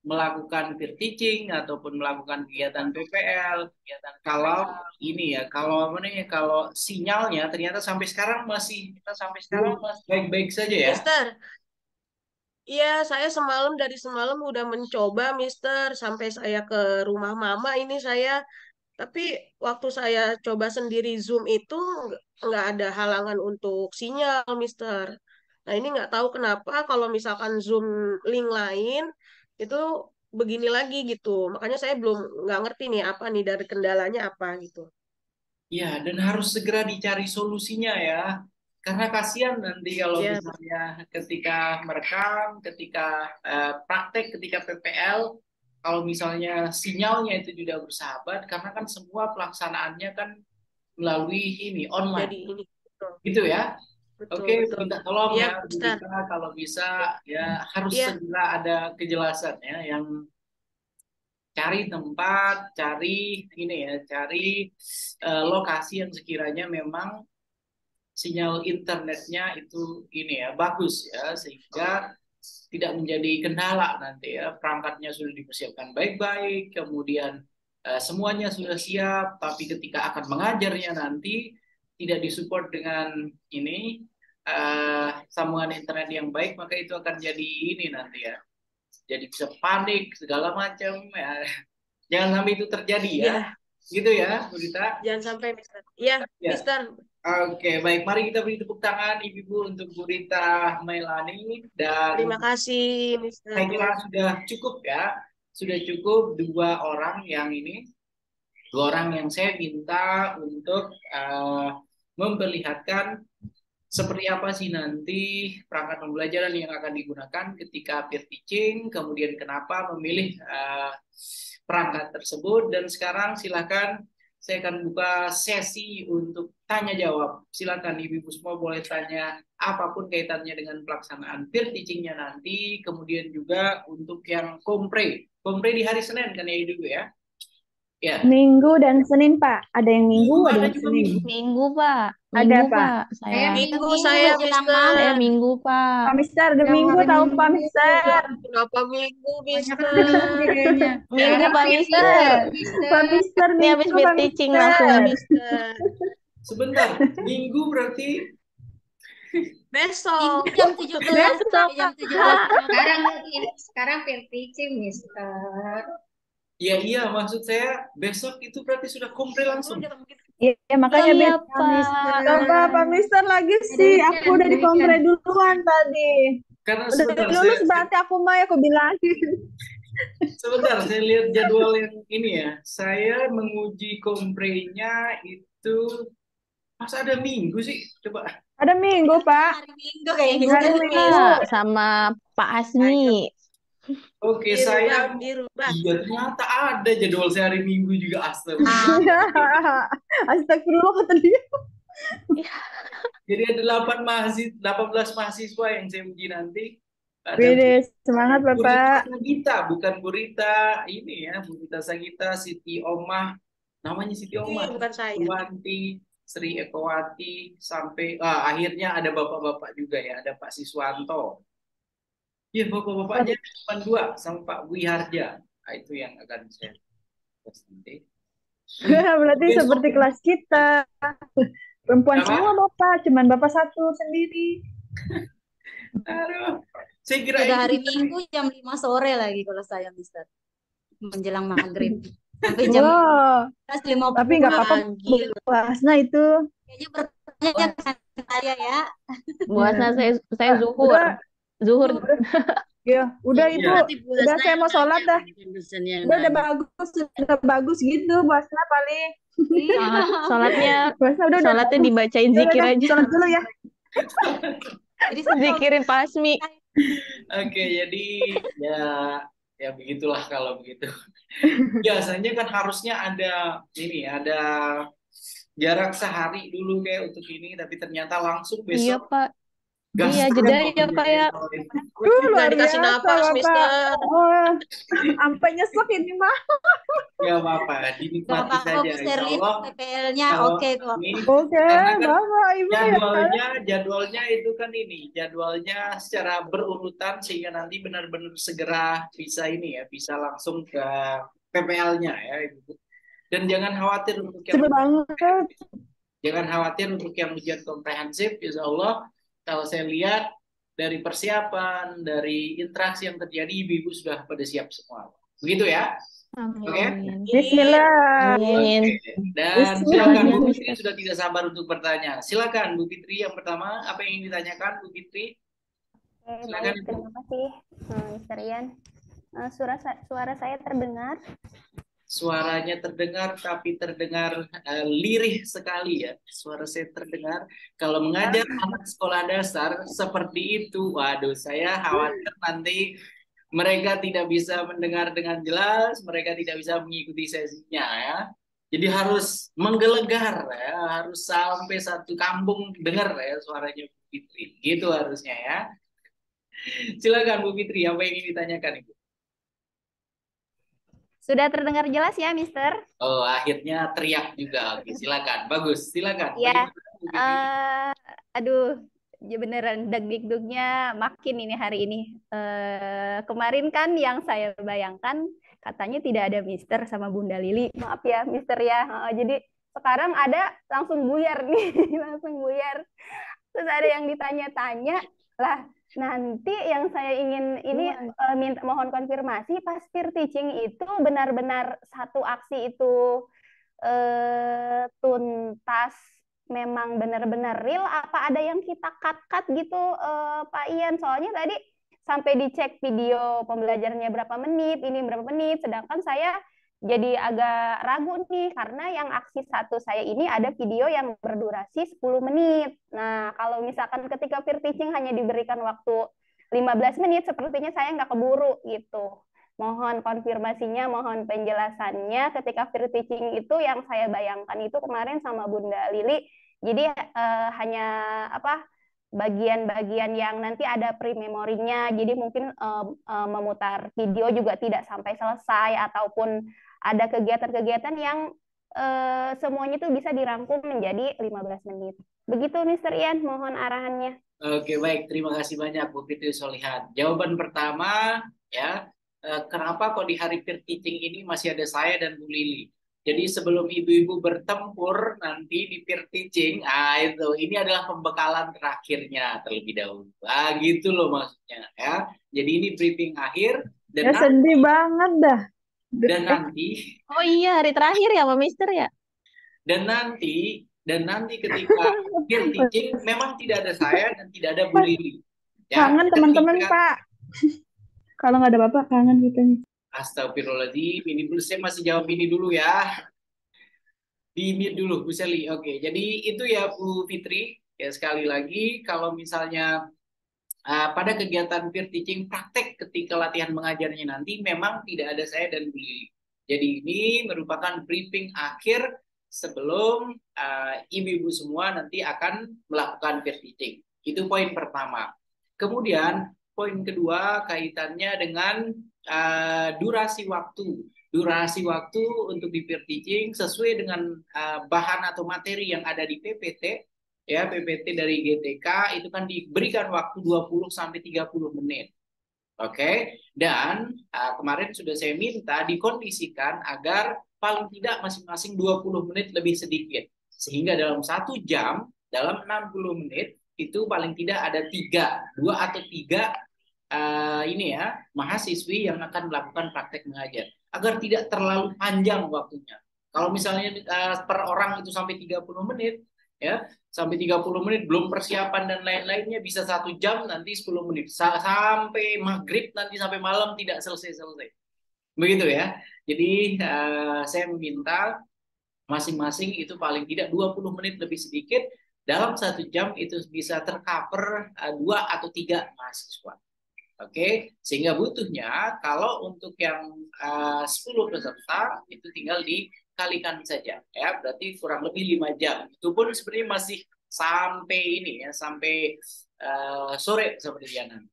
melakukan peer teaching ataupun melakukan kegiatan PPL. Kalau ini ya, kalau apa nih, kalau sinyalnya ternyata sampai sekarang masih belum baik-baik saja ya. Mister. Iya, saya dari semalam udah mencoba, Mister. Sampai saya ke rumah mama ini saya. Tapi waktu saya coba sendiri Zoom itu nggak ada halangan untuk sinyal, Mister. Nah, ini nggak tahu kenapa kalau misalkan Zoom link lain itu begini lagi gitu. Makanya saya belum nggak ngerti nih apa nih dari kendalanya apa gitu. Ya, dan harus segera dicari solusinya ya. Karena kasihan nanti kalau Ya, misalnya ketika merekam, ketika praktek, ketika PPL, kalau misalnya sinyalnya itu tidak bersahabat, karena kan semua pelaksanaannya kan melalui ini online, jadi ini. Betul, gitu ya. betul, Oke, betul. minta tolong Iya, ya, Bu Mister. Rita, kalau bisa ya harus Iya, segera ada kejelasan ya, yang cari tempat, cari ini ya, cari lokasi yang sekiranya memang sinyal internetnya itu ini ya bagus ya sehingga tidak menjadi kendala nanti ya perangkatnya sudah dipersiapkan baik-baik kemudian semuanya sudah siap tapi ketika akan mengajarnya nanti tidak disupport dengan ini sambungan internet yang baik maka itu akan jadi ini nanti ya jadi bisa panik segala macam ya jangan sampai itu terjadi ya iya. gitu ya Bu Dita. Jangan sampai, Mister. Iya, Ya. Mister. Oke, baik. Mari kita beri tepuk tangan Ibu-ibu untuk Bu Rita Mailani dan Terima kasih, saya kira Mister. sudah cukup ya. Sudah cukup 2 orang yang ini, 2 orang yang saya minta untuk memperlihatkan seperti apa sih nanti perangkat pembelajaran yang akan digunakan ketika peer teaching, kemudian kenapa memilih perangkat tersebut dan sekarang silakan saya akan buka sesi untuk tanya jawab. Silakan ibu-ibu semua boleh tanya apapun kaitannya dengan pelaksanaan peer teachingnya nanti, kemudian juga untuk yang kompre. Kompre di hari Senin kan ya ibu ya? Ya. Minggu dan Senin, Pak. Ada yang Minggu, ada Ada yang juga Senin. minggu. Minggu, Pak. Ada, Minggu, Pak. Pak. Saya Minggu saya, Mister. saya Minggu, Pak. Pak Mister, the Minggu tahu Pak Mister. Kenapa Minggu, Mister? Minggu, Pak Mister. Pak Mister, Ini habis Minggu, peer Pak teaching Mister. langsung. Mister. Sebentar, minggu berarti Besok. Jam 17 Besok, jam Pak. 17. Sekarang peer teaching, Mister. Ya iya, maksud saya besok itu berarti sudah kompre langsung. Iya, makanya Iya, Bet. Pak. Coba Pak Mister lagi sih. Aku udah di kompre duluan tadi. Karena Udah sebentar lulus berarti aku mah ya aku bilangin. saya lihat jadwal yang ini ya. Saya menguji komprenya itu masa ada minggu sih? Coba. Ada minggu, Pak. Hari Minggu kayaknya. Hari Enggak, Minggu. sama Pak Asmi. Oke, Dirubah, saya dirubah. iya ternyata ada jadwal saya hari Minggu juga astaga. Astagfirullah kata dia. Jadi ada 18 mahasiswa yang saya uji nanti. Ada Wede, semangat Bu Rita Bapak. Sagita, bukan Bu Rita ini ya, Bu Rita Sagita, Siti Omah, namanya Siti Omah, Bukan saya. Suwanti, Sri Ekowati, sampai akhirnya ada bapak-bapak juga ya, ada Pak Siswanto. Iya, bapak-bapaknya cuma 2 sama Pak Wiharja. Nah, itu yang akan saya tes nanti. Berarti Besok seperti kelas kita. Perempuan apa? semua Bapak, cuman Bapak satu sendiri. Aduh, saya kira Sudah ini hari Minggu jam 5 sore lagi kalau saya, Mister. Menjelang maghrib. Sampai jam Wow, 11.50 tapi nggak apa-apa pagi. Bu Hasna itu. Kayaknya bertanya dengan saya ya. Bu Hasna, saya zuhur. Udah, Zuhur. ya, udah Iya. Ibu. Nanti Bu Udah Hasna saya yang mau sholat nanya, dah. bukan dosen yang Udah nanya. bagus gitu Bu Hasna paling. Sholatnya Bu Hasna udah sholatnya dibacain udah, zikir udah, aja. sholat dulu ya. Jadi saya Zikirin Pak Asmi. Oke, jadi ya begitulah kalau begitu. Biasanya kan harusnya ada ini, ada jarak sehari dulu kayak untuk ini, tapi ternyata langsung Iya, besok Pak. gas Iya, tangan jeda ya, pokoknya Pak ya. soal itu. Luar Nggak dikasih biasa napas, Bapak. Mister. Oh, sampai nyesek ini mah. Gak apa-apa, nggak dinikmati apa-apa, saja. Bu Insya Sherly Allah PPL-nya kalau oke kok. ini Oke, karena kan Bapak, Ibu ya. jadwalnya itu kan ini, jadwalnya secara berurutan sehingga nanti benar-benar segera bisa ini ya, bisa langsung ke PPL-nya ya, Ibu. Dan jangan khawatir untuk yang Seru banget. Jangan khawatir untuk yang ujian komprehensif, insya Allah kalau saya lihat dari persiapan, dari interaksi yang terjadi, ibu-ibu sudah pada siap semua. Begitu ya? Oke? Amin. Bismillah. Amin. Oke. Dan silakan Bu Fitri sudah tidak sabar untuk bertanya. Silakan Bu Fitri yang pertama, apa yang ingin ditanyakan Bu Fitri? Oke, Silakan baik, Ibu. terima kasih, Mr. Ian. Suara saya terdengar. Suaranya terdengar, tapi terdengar lirih sekali ya. Suara saya terdengar. Kalau mengajar anak sekolah dasar seperti itu, waduh, saya khawatir nanti mereka tidak bisa mendengar dengan jelas, mereka tidak bisa mengikuti sesinya ya. Jadi harus menggelegar ya, harus sampai satu kampung dengar ya suaranya Bu Fitri. Gitu harusnya ya. Silakan Bu Fitri, apa yang ingin ditanyakan Ibu? Sudah terdengar jelas ya, Mister? Oh, akhirnya teriak juga. Oke, silakan. Bagus, silakan. Ya, Bagaimana, Bu Fitri? aduh, ya beneran deg-degnya makin ini hari ini. Kemarin kan yang saya bayangkan katanya tidak ada Mister sama Bunda Lili. Maaf ya, Mister ya. Jadi sekarang ada langsung buyar nih, langsung buyar. Terus ada yang ditanya-tanya lah. Nanti yang saya ingin ini mohon konfirmasi pas peer teaching itu benar-benar satu aksi itu tuntas, memang benar-benar real, apa ada yang kita cut-cut gitu Pak Ian? Soalnya tadi sampai dicek video pembelajarannya berapa menit, ini berapa menit, sedangkan saya jadi agak ragu nih karena yang aksi satu saya ini ada video yang berdurasi 10 menit. Nah, kalau misalkan ketika peer teaching hanya diberikan waktu 15 menit, sepertinya saya nggak keburu gitu. Mohon konfirmasinya, mohon penjelasannya ketika peer teaching itu yang saya bayangkan itu kemarin sama Bunda Lili. Jadi hanya bagian-bagian yang nanti ada pre-memorinya, jadi mungkin memutar video juga tidak sampai selesai, ataupun ada kegiatan-kegiatan yang semuanya itu bisa dirangkum menjadi 15 menit. Begitu Mr. Ian, mohon arahannya. Oke, baik. Terima kasih banyak Bu Fitri Solihan. Jawaban pertama, ya, kenapa kok di hari peer teaching ini masih ada saya dan Bu Lili? Jadi sebelum ibu-ibu bertempur nanti di peer teaching, ini adalah pembekalan terakhirnya terlebih dahulu. Gitu loh maksudnya, ya. Jadi ini briefing akhir dan Ya sedih banget dah. Dan nanti Oh iya, hari terakhir ya, Pak Mister ya? dan nanti ketika peer teaching memang tidak ada saya dan tidak ada Bu Lili. Ya, Kangen teman-teman, ketika Pak. Kalau nggak ada Bapak, kangen kita nih. Astagfirullahaladzim, ini dulu saya masih jawab ini dulu ya. Di mute dulu, Bu Seli. Oke, jadi itu ya Bu Fitri. Ya sekali lagi, kalau misalnya pada kegiatan peer teaching praktek ketika latihan mengajarnya nanti memang tidak ada saya dan Bu Lili. Jadi ini merupakan briefing akhir sebelum ibu-ibu semua nanti akan melakukan peer teaching. Itu poin pertama. Kemudian poin kedua kaitannya dengan durasi waktu. Durasi waktu untuk di peer teaching sesuai dengan bahan atau materi yang ada di PPT. Ya, PPT dari GTK itu kan diberikan waktu 20 sampai 30 menit. Oke, dan kemarin sudah saya minta dikondisikan agar paling tidak masing-masing 20 menit lebih sedikit. Sehingga dalam 1 jam, dalam 60 menit, itu paling tidak ada 2 atau 3 ini ya, mahasiswi yang akan melakukan praktek mengajar. Agar tidak terlalu panjang waktunya. Kalau misalnya per orang itu sampai 30 menit, ya sampai 30 menit belum persiapan dan lain-lainnya bisa 1 jam nanti 10 menit sampai maghrib nanti sampai malam tidak selesai begitu ya. Jadi saya meminta masing-masing itu paling tidak 20 menit lebih sedikit dalam 1 jam itu bisa tercover 2 atau 3 mahasiswa. Oke, sehingga butuhnya kalau untuk yang 10 peserta itu tinggal dikalikan saja ya, berarti kurang lebih 5 jam. Itu pun sebenarnya masih sampai ini ya, sampai sore seperti nanti.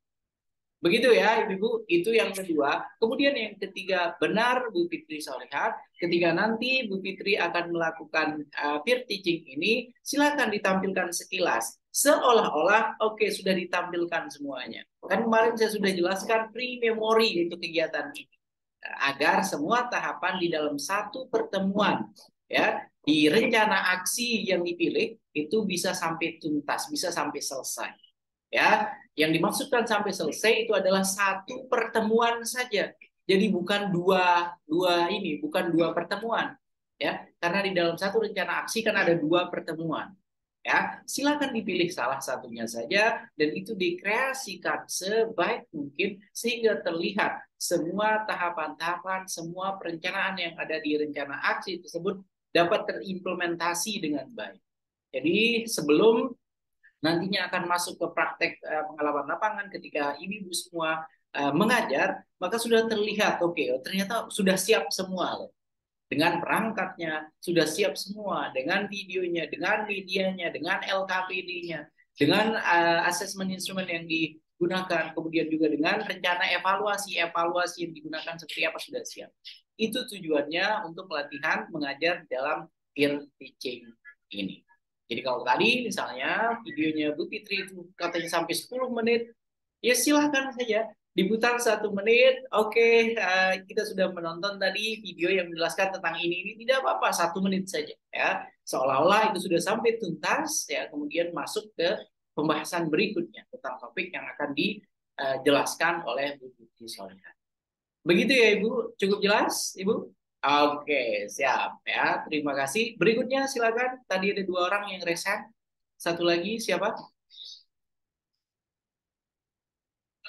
Begitu ya Ibu, itu yang kedua. Kemudian yang ketiga, benar Bu Fitri Solihat, ketika nanti Bu Fitri akan melakukan peer teaching ini, silakan ditampilkan sekilas. Seolah-olah oke sudah ditampilkan semuanya. Kan kemarin saya sudah jelaskan pre-memory itu kegiatan ini. Agar semua tahapan di dalam satu pertemuan ya, di rencana aksi yang dipilih itu bisa sampai tuntas, bisa sampai selesai. Ya, yang dimaksudkan sampai selesai itu adalah satu pertemuan saja. Jadi bukan bukan dua pertemuan. Ya, karena di dalam satu rencana aksi kan ada 2 pertemuan. Ya, silakan dipilih salah satunya saja dan itu dikreasikan sebaik mungkin sehingga terlihat semua tahapan-tahapan, semua perencanaan yang ada di rencana aksi tersebut dapat terimplementasi dengan baik. Jadi sebelum nantinya akan masuk ke praktek pengalaman lapangan ketika ibu-ibu semua mengajar, maka sudah terlihat ternyata sudah siap semua loh. Dengan perangkatnya sudah siap semua, dengan videonya, dengan medianya, dengan LKPD-nya, dengan asesmen instrumen yang digunakan, kemudian juga dengan rencana evaluasi yang digunakan seperti apa sudah siap. Itu tujuannya untuk latihan mengajar dalam peer teaching ini. Jadi kalau tadi misalnya videonya Bu Fitri itu katanya sampai 10 menit, ya silahkan saja diputar 1 menit. Oke, kita sudah menonton tadi video yang menjelaskan tentang ini tidak apa-apa 1 menit saja ya. Seolah-olah itu sudah sampai tuntas ya, kemudian masuk ke pembahasan berikutnya tentang topik yang akan dijelaskan oleh Bu Fitri Solihat. Begitu ya Ibu, cukup jelas Ibu? Oke, siap ya. Terima kasih. Berikutnya silakan. Tadi ada 2 orang yang resen. Satu lagi siapa?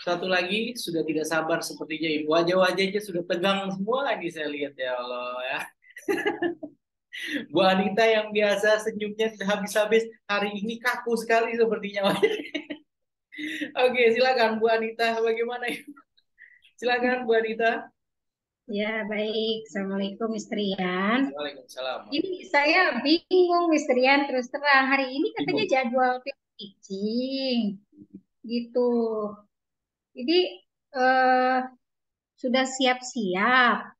Satu lagi sudah tidak sabar sepertinya. Wajah-wajahnya sudah tegang semua ini saya lihat ya Allah ya. Bu Anita yang biasa senyumnya habis-habis hari ini kaku sekali sepertinya. Oke, silakan Bu Anita. Bagaimana? Silakan Bu Anita. Ya, baik. Assalamualaikum, Miss Trian. Waalaikumsalam. Ini saya bingung, Miss Trian, terus terang. Hari ini katanya jadwal teaching. Gitu. Jadi, sudah siap-siap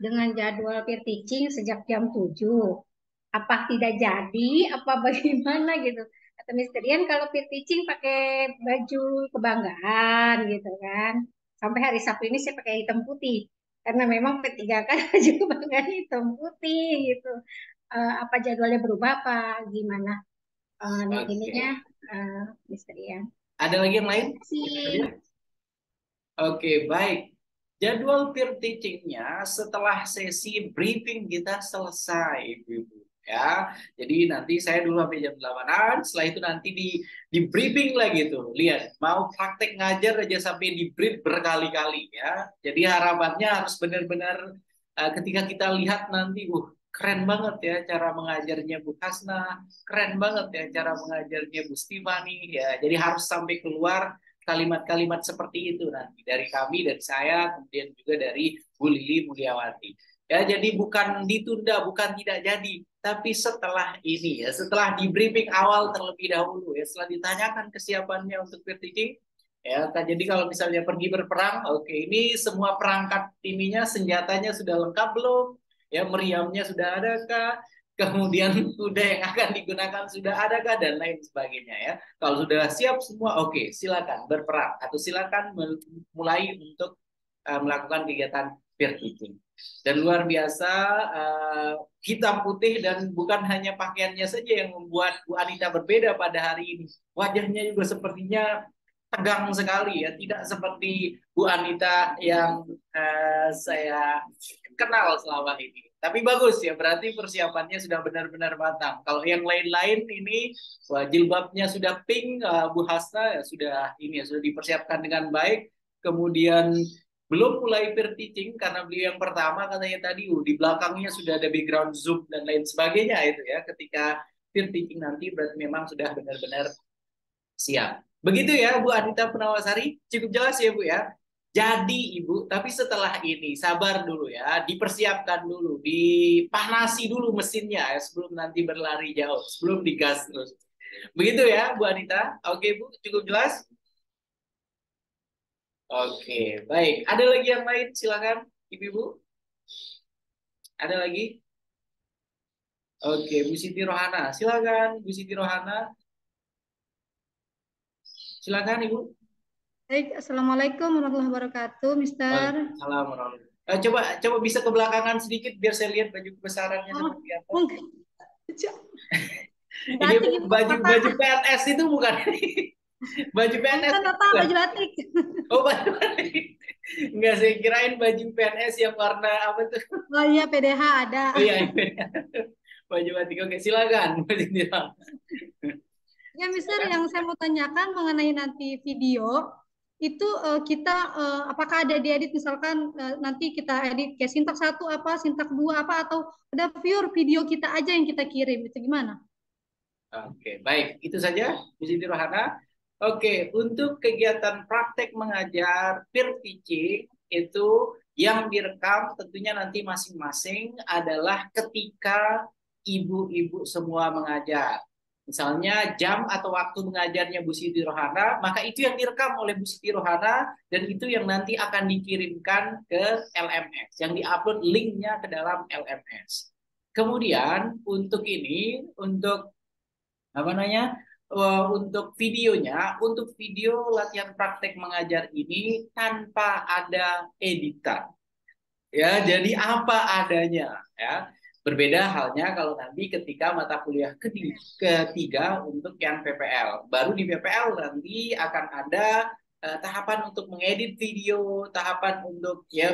dengan jadwal peer teaching sejak jam 7. Apa tidak jadi, apa bagaimana gitu. Kata Miss Trian, kalau peer teaching pakai baju kebanggaan gitu kan. Sampai hari Sabtu ini saya pakai hitam putih. Karena memang P3 kan baju kebanggaan hitam putih gitu. Apa jadwalnya berubah apa gimana? Ininya Miss Trian. Ada lagi yang lain? Oke, Oke, baik. Jadwal peer teaching-nya setelah sesi briefing kita selesai, Ibu-ibu. Ya, jadi nanti saya dulu sampai jam 8-an, setelah itu nanti di briefing lagi tuh. Lihat, mau praktek ngajar aja sampai di brief berkali-kali ya. Jadi harapannya harus benar-benar ketika kita lihat nanti, keren banget ya cara mengajarnya Bu Hasna, keren banget ya cara mengajarnya Bu Stefani ya. Jadi harus sampai keluar kalimat-kalimat seperti itu nanti dari kami, dari saya, kemudian juga dari Bu Lili Mulyawati. Ya, jadi bukan ditunda, bukan tidak jadi, tapi setelah ini ya, setelah di briefing awal terlebih dahulu ya, setelah ditanyakan kesiapannya untuk peer teaching, ya. Jadi kalau misalnya pergi berperang, oke, ini semua perangkat ininya, senjatanya sudah lengkap belum? Ya, meriamnya sudah adakah? Kemudian kuda yang akan digunakan sudah adakah dan lain sebagainya ya. Kalau sudah siap semua, oke, silakan berperang atau silakan mulai untuk melakukan kegiatan peer teaching. Dan luar biasa hitam putih dan bukan hanya pakaiannya saja yang membuat Bu Anita berbeda pada hari ini. Wajahnya juga sepertinya tegang sekali ya, tidak seperti Bu Anita yang saya kenal selama ini. Tapi bagus ya, berarti persiapannya sudah benar-benar matang. Kalau yang lain-lain ini jilbabnya sudah pink, Bu Hasna ya sudah ini ya sudah dipersiapkan dengan baik. Kemudian belum mulai peer teaching karena beliau yang pertama katanya tadi di belakangnya sudah ada background zoom dan lain sebagainya itu ya. Ketika peer teaching nanti berarti memang sudah benar-benar siap. Begitu ya Bu Anita Purnawasari, cukup jelas ya Bu ya. Jadi Ibu, tapi setelah ini sabar dulu ya, dipersiapkan dulu, dipanasi dulu mesinnya ya sebelum nanti berlari jauh, sebelum digas terus. Begitu ya Bu Anita. Oke Bu, cukup jelas? Oke, baik. Ada lagi yang lain? Silakan, Ibu-ibu. Ada lagi? Oke, Bu Siti Rohana. Silakan, Bu Siti Rohana. Silakan, Ibu. Baik, Assalamualaikum warahmatullahi wabarakatuh, Mister. Assalamualaikum. Coba bisa ke belakangan sedikit biar saya lihat baju kebesarannya seperti apa. Ini baju PNS itu bukan? Baju PNS Bukan, Bapak, baju batik. Oh, baju batik. Enggak, saya kirain baju PNS yang warna apa tuh? Oh iya, PDH ada. Oh iya, baju batik. Oke, silakan. Ya, Mister, yang saya mau tanyakan mengenai nanti video itu kita apakah ada diedit, misalkan nanti kita edit kayak sintak 1 apa, sintak 2 apa, atau ada pure video kita aja yang kita kirim, itu gimana? Oke, baik. Itu saja, Bu Siti Rohana. Oke, untuk kegiatan praktek mengajar peer teaching itu yang direkam tentunya nanti masing-masing adalah ketika ibu-ibu semua mengajar. Misalnya jam atau waktu mengajarnya Bu Siti Rohana, maka itu yang direkam oleh Bu Siti Rohana dan itu yang nanti akan dikirimkan ke LMS, yang diupload linknya ke dalam LMS. Kemudian untuk ini, untuk apa namanya? Untuk videonya, untuk video latihan praktek mengajar ini tanpa ada editan. Ya, jadi apa adanya ya. Berbeda halnya kalau nanti ketika mata kuliah ketiga untuk yang PPL. Baru di PPL nanti akan ada tahapan untuk mengedit video, tahapan untuk ya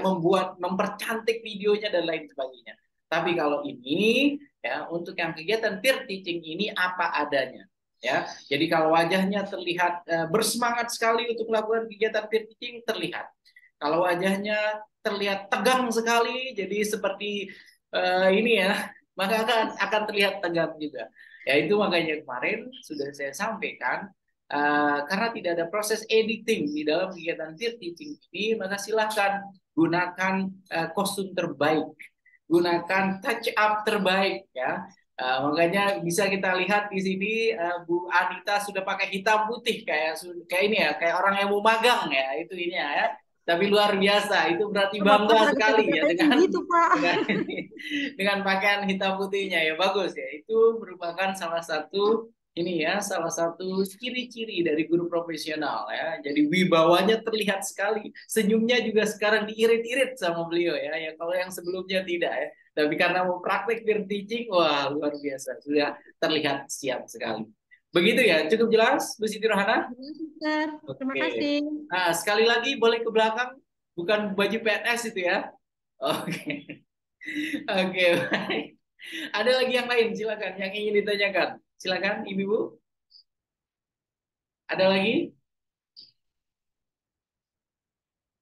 mempercantik videonya dan lain sebagainya. Tapi kalau ini ya untuk yang kegiatan peer teaching ini apa adanya. Ya, jadi kalau wajahnya terlihat bersemangat sekali untuk melakukan kegiatan peer teaching terlihat. Kalau wajahnya terlihat tegang sekali, jadi seperti ini ya, maka akan terlihat tegang juga. Ya itu makanya kemarin sudah saya sampaikan karena tidak ada proses editing di dalam kegiatan peer teaching ini, maka silahkan gunakan kostum terbaik, gunakan touch up terbaik ya. Makanya bisa kita lihat di sini Bu Anita sudah pakai hitam putih kayak ini ya, kayak orang yang mau magang ya, itu ini ya. Tapi luar biasa, itu berarti bangga sekali ya dengan pakaian hitam putihnya ya, bagus ya. Itu merupakan salah satu ini ya, salah satu ciri-ciri dari guru profesional ya. Jadi wibawanya terlihat sekali, senyumnya juga sekarang diirit-irit sama beliau ya. Ya kalau yang sebelumnya tidak ya. Tapi karena mau praktek peer teaching, wah luar biasa, sudah terlihat siap sekali. Begitu ya, cukup jelas Bu Siti Rohana? Terima kasih. Nah, sekali lagi boleh ke belakang Bukan baju PNS itu ya. Oke. Oke, baik. Ada lagi yang lain, silakan yang ingin ditanyakan. Silakan Ibu-ibu. Ada lagi?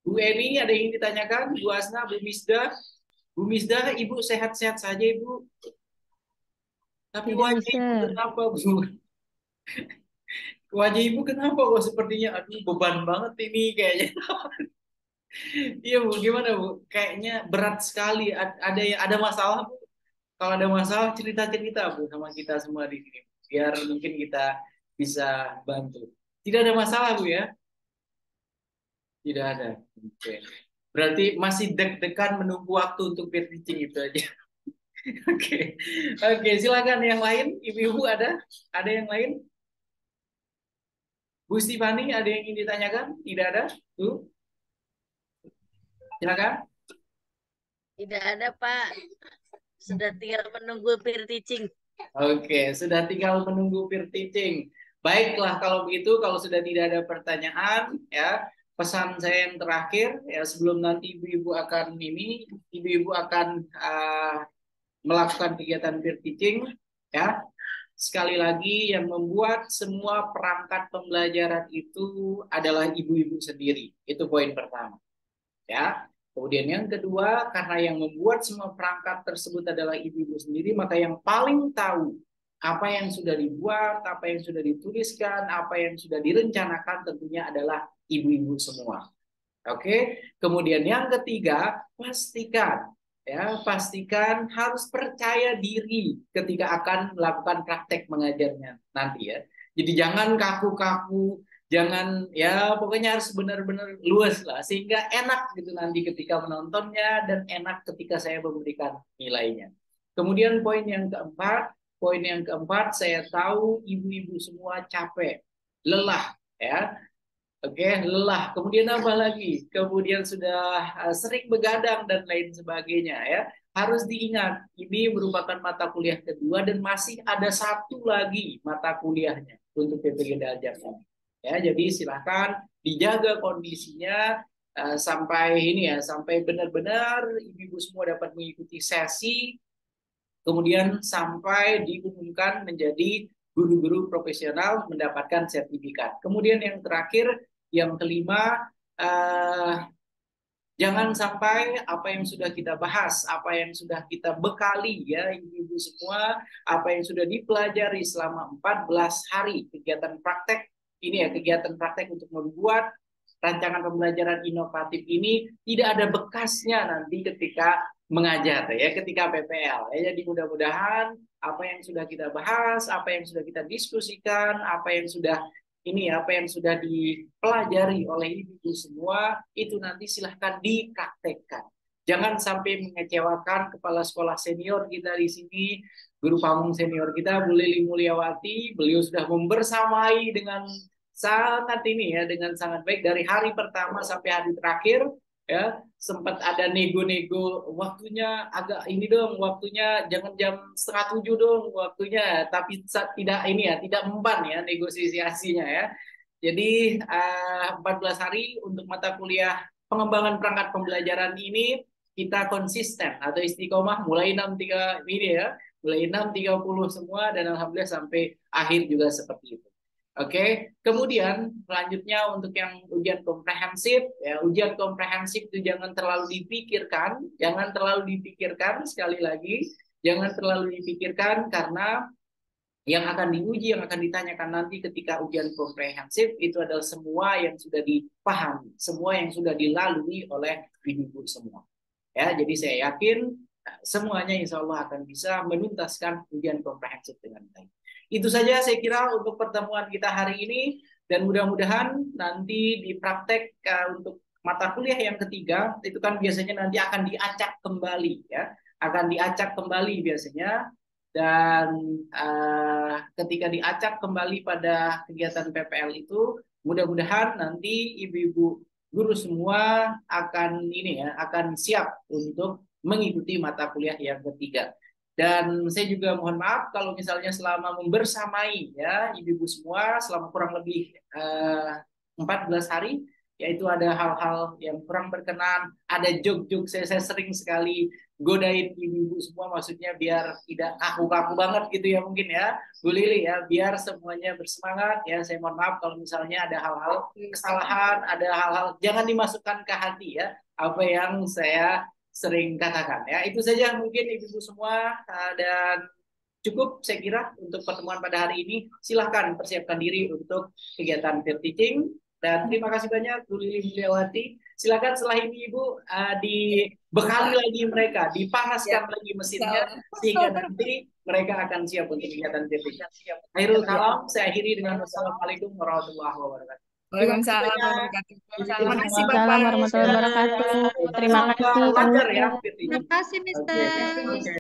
Bu Eni ada yang ingin ditanyakan? Bu Asna, Bu Misda? Bu Misda, Ibu sehat-sehat saja, Ibu. Tapi Tidak, wajah Ibu Mister. kenapa, Bu? Wajah Ibu kenapa kok sepertinya aduh beban banget ini kayaknya. Iya, Bu, gimana, Bu? Kayaknya berat sekali. Ada masalah, Bu? Kalau ada masalah cerita-cerita, Bu, sama kita semua di sini. Biar mungkin kita bisa bantu. Tidak ada masalah, Bu ya? Tidak ada. Oke. Berarti masih deg-degan menunggu waktu untuk peer teaching itu aja. Oke. Oke, silakan yang lain. Ibu-ibu ada? Ada yang lain? Bu Stefani ada yang ingin ditanyakan? Tidak ada? Tuh, silakan. Tidak ada, Pak. Sudah tinggal menunggu peer teaching. Oke, sudah tinggal menunggu peer teaching. Baiklah kalau begitu, kalau sudah tidak ada pertanyaan, ya pesan saya yang terakhir, ya sebelum nanti ibu-ibu akan ibu-ibu akan melakukan kegiatan peer teaching, ya. Sekali lagi yang membuat semua perangkat pembelajaran itu adalah ibu-ibu sendiri. Itu poin pertama. Ya. Kemudian yang kedua, karena yang membuat semua perangkat tersebut adalah ibu-ibu sendiri, maka yang paling tahu apa yang sudah dibuat, apa yang sudah dituliskan, apa yang sudah direncanakan tentunya adalah ibu-ibu semua. Oke. Kemudian yang ketiga, pastikan harus percaya diri ketika akan melakukan praktek mengajarnya nanti ya. Jadi jangan kaku-kaku, jangan ya pokoknya harus benar-benar luas lah sehingga enak gitu nanti ketika menontonnya dan enak ketika saya memberikan nilainya. Kemudian poin yang keempat saya tahu ibu-ibu semua capek, lelah ya. Oke, lelah. Kemudian apa lagi? Kemudian sudah sering begadang dan lain sebagainya ya. Harus diingat, ini merupakan mata kuliah kedua dan masih ada satu lagi mata kuliahnya untuk PPG Daljak ini. Ya, jadi silakan dijaga kondisinya sampai benar-benar ibu-ibu semua dapat mengikuti sesi, kemudian sampai diumumkan menjadi guru-guru profesional mendapatkan sertifikat. Kemudian yang terakhir, yang kelima, jangan sampai apa yang sudah kita bahas, apa yang sudah kita bekali ya ibu-ibu semua, apa yang sudah dipelajari selama 14 hari kegiatan praktek, ini ya kegiatan praktek untuk membuat rancangan pembelajaran inovatif ini tidak ada bekasnya nanti ketika mengajar ya, ketika PPL ya. Jadi mudah-mudahan apa yang sudah kita bahas, apa yang sudah kita diskusikan, apa yang sudah dipelajari oleh ibu-ibu semua itu nanti silahkan dipraktekkan. Jangan sampai mengecewakan kepala sekolah senior kita di sini, guru pamong senior kita Bu Lili Mulyawati. Beliau sudah membersamai dengan dengan sangat baik dari hari pertama sampai hari terakhir ya. Sempat ada nego-nego waktunya agak ini dong, waktunya jangan jam 6:30 dong waktunya, tapi tidak memban ya negosiasinya ya. Jadi 14 hari untuk mata kuliah pengembangan perangkat pembelajaran ini kita konsisten atau istiqomah mulai 6.3 ini ya, mulai 6.30 semua dan alhamdulillah sampai akhir juga seperti itu. Oke, kemudian selanjutnya untuk yang ujian komprehensif, ya ujian komprehensif itu jangan terlalu dipikirkan sekali lagi, jangan terlalu dipikirkan karena yang akan diuji, yang akan ditanyakan nanti ketika ujian komprehensif itu adalah semua yang sudah dipahami, semua yang sudah dilalui oleh ibu-ibu semua. Ya, jadi saya yakin semuanya insya Allah akan bisa menuntaskan ujian komprehensif dengan baik. Itu saja saya kira untuk pertemuan kita hari ini dan mudah-mudahan nanti di praktek untuk mata kuliah yang ketiga itu kan biasanya nanti akan diacak kembali ya, akan diacak kembali biasanya dan ketika diacak kembali pada kegiatan PPL itu mudah-mudahan nanti ibu-ibu guru semua akan siap untuk mengikuti mata kuliah yang ketiga. Dan saya juga mohon maaf kalau misalnya selama membersamai ya ibu-ibu semua selama kurang lebih 14 hari yaitu ada hal-hal yang kurang berkenan, ada joke-joke saya sering sekali godain ibu-ibu semua, maksudnya biar tidak kaku-kaku banget gitu ya mungkin ya Bu Lili ya, biar semuanya bersemangat ya. Saya mohon maaf kalau misalnya ada hal-hal kesalahan, ada hal-hal jangan dimasukkan ke hati ya apa yang saya sering katakan ya. Itu saja mungkin ibu-ibu semua, dan cukup saya kira untuk pertemuan pada hari ini. Silahkan persiapkan diri untuk kegiatan peer teaching. Dan terima kasih banyak Bu Lili Mulyawati. Silakan setelah ini Ibu dibekali lagi mereka, dipanaskan lagi mesinnya sehingga nanti mereka akan siap untuk kegiatan peer teaching. Akhirul kalam, saya akhiri dengan wassalamualaikum warahmatullahi wabarakatuh. Waalaikumsalam warahmatullahi wabarakatuh. Terima kasih Bapak. Waalaikumsalam warahmatullahi wabarakatuh. Terima kasih. Lancar ya. Terima kasih, Mister. Oke.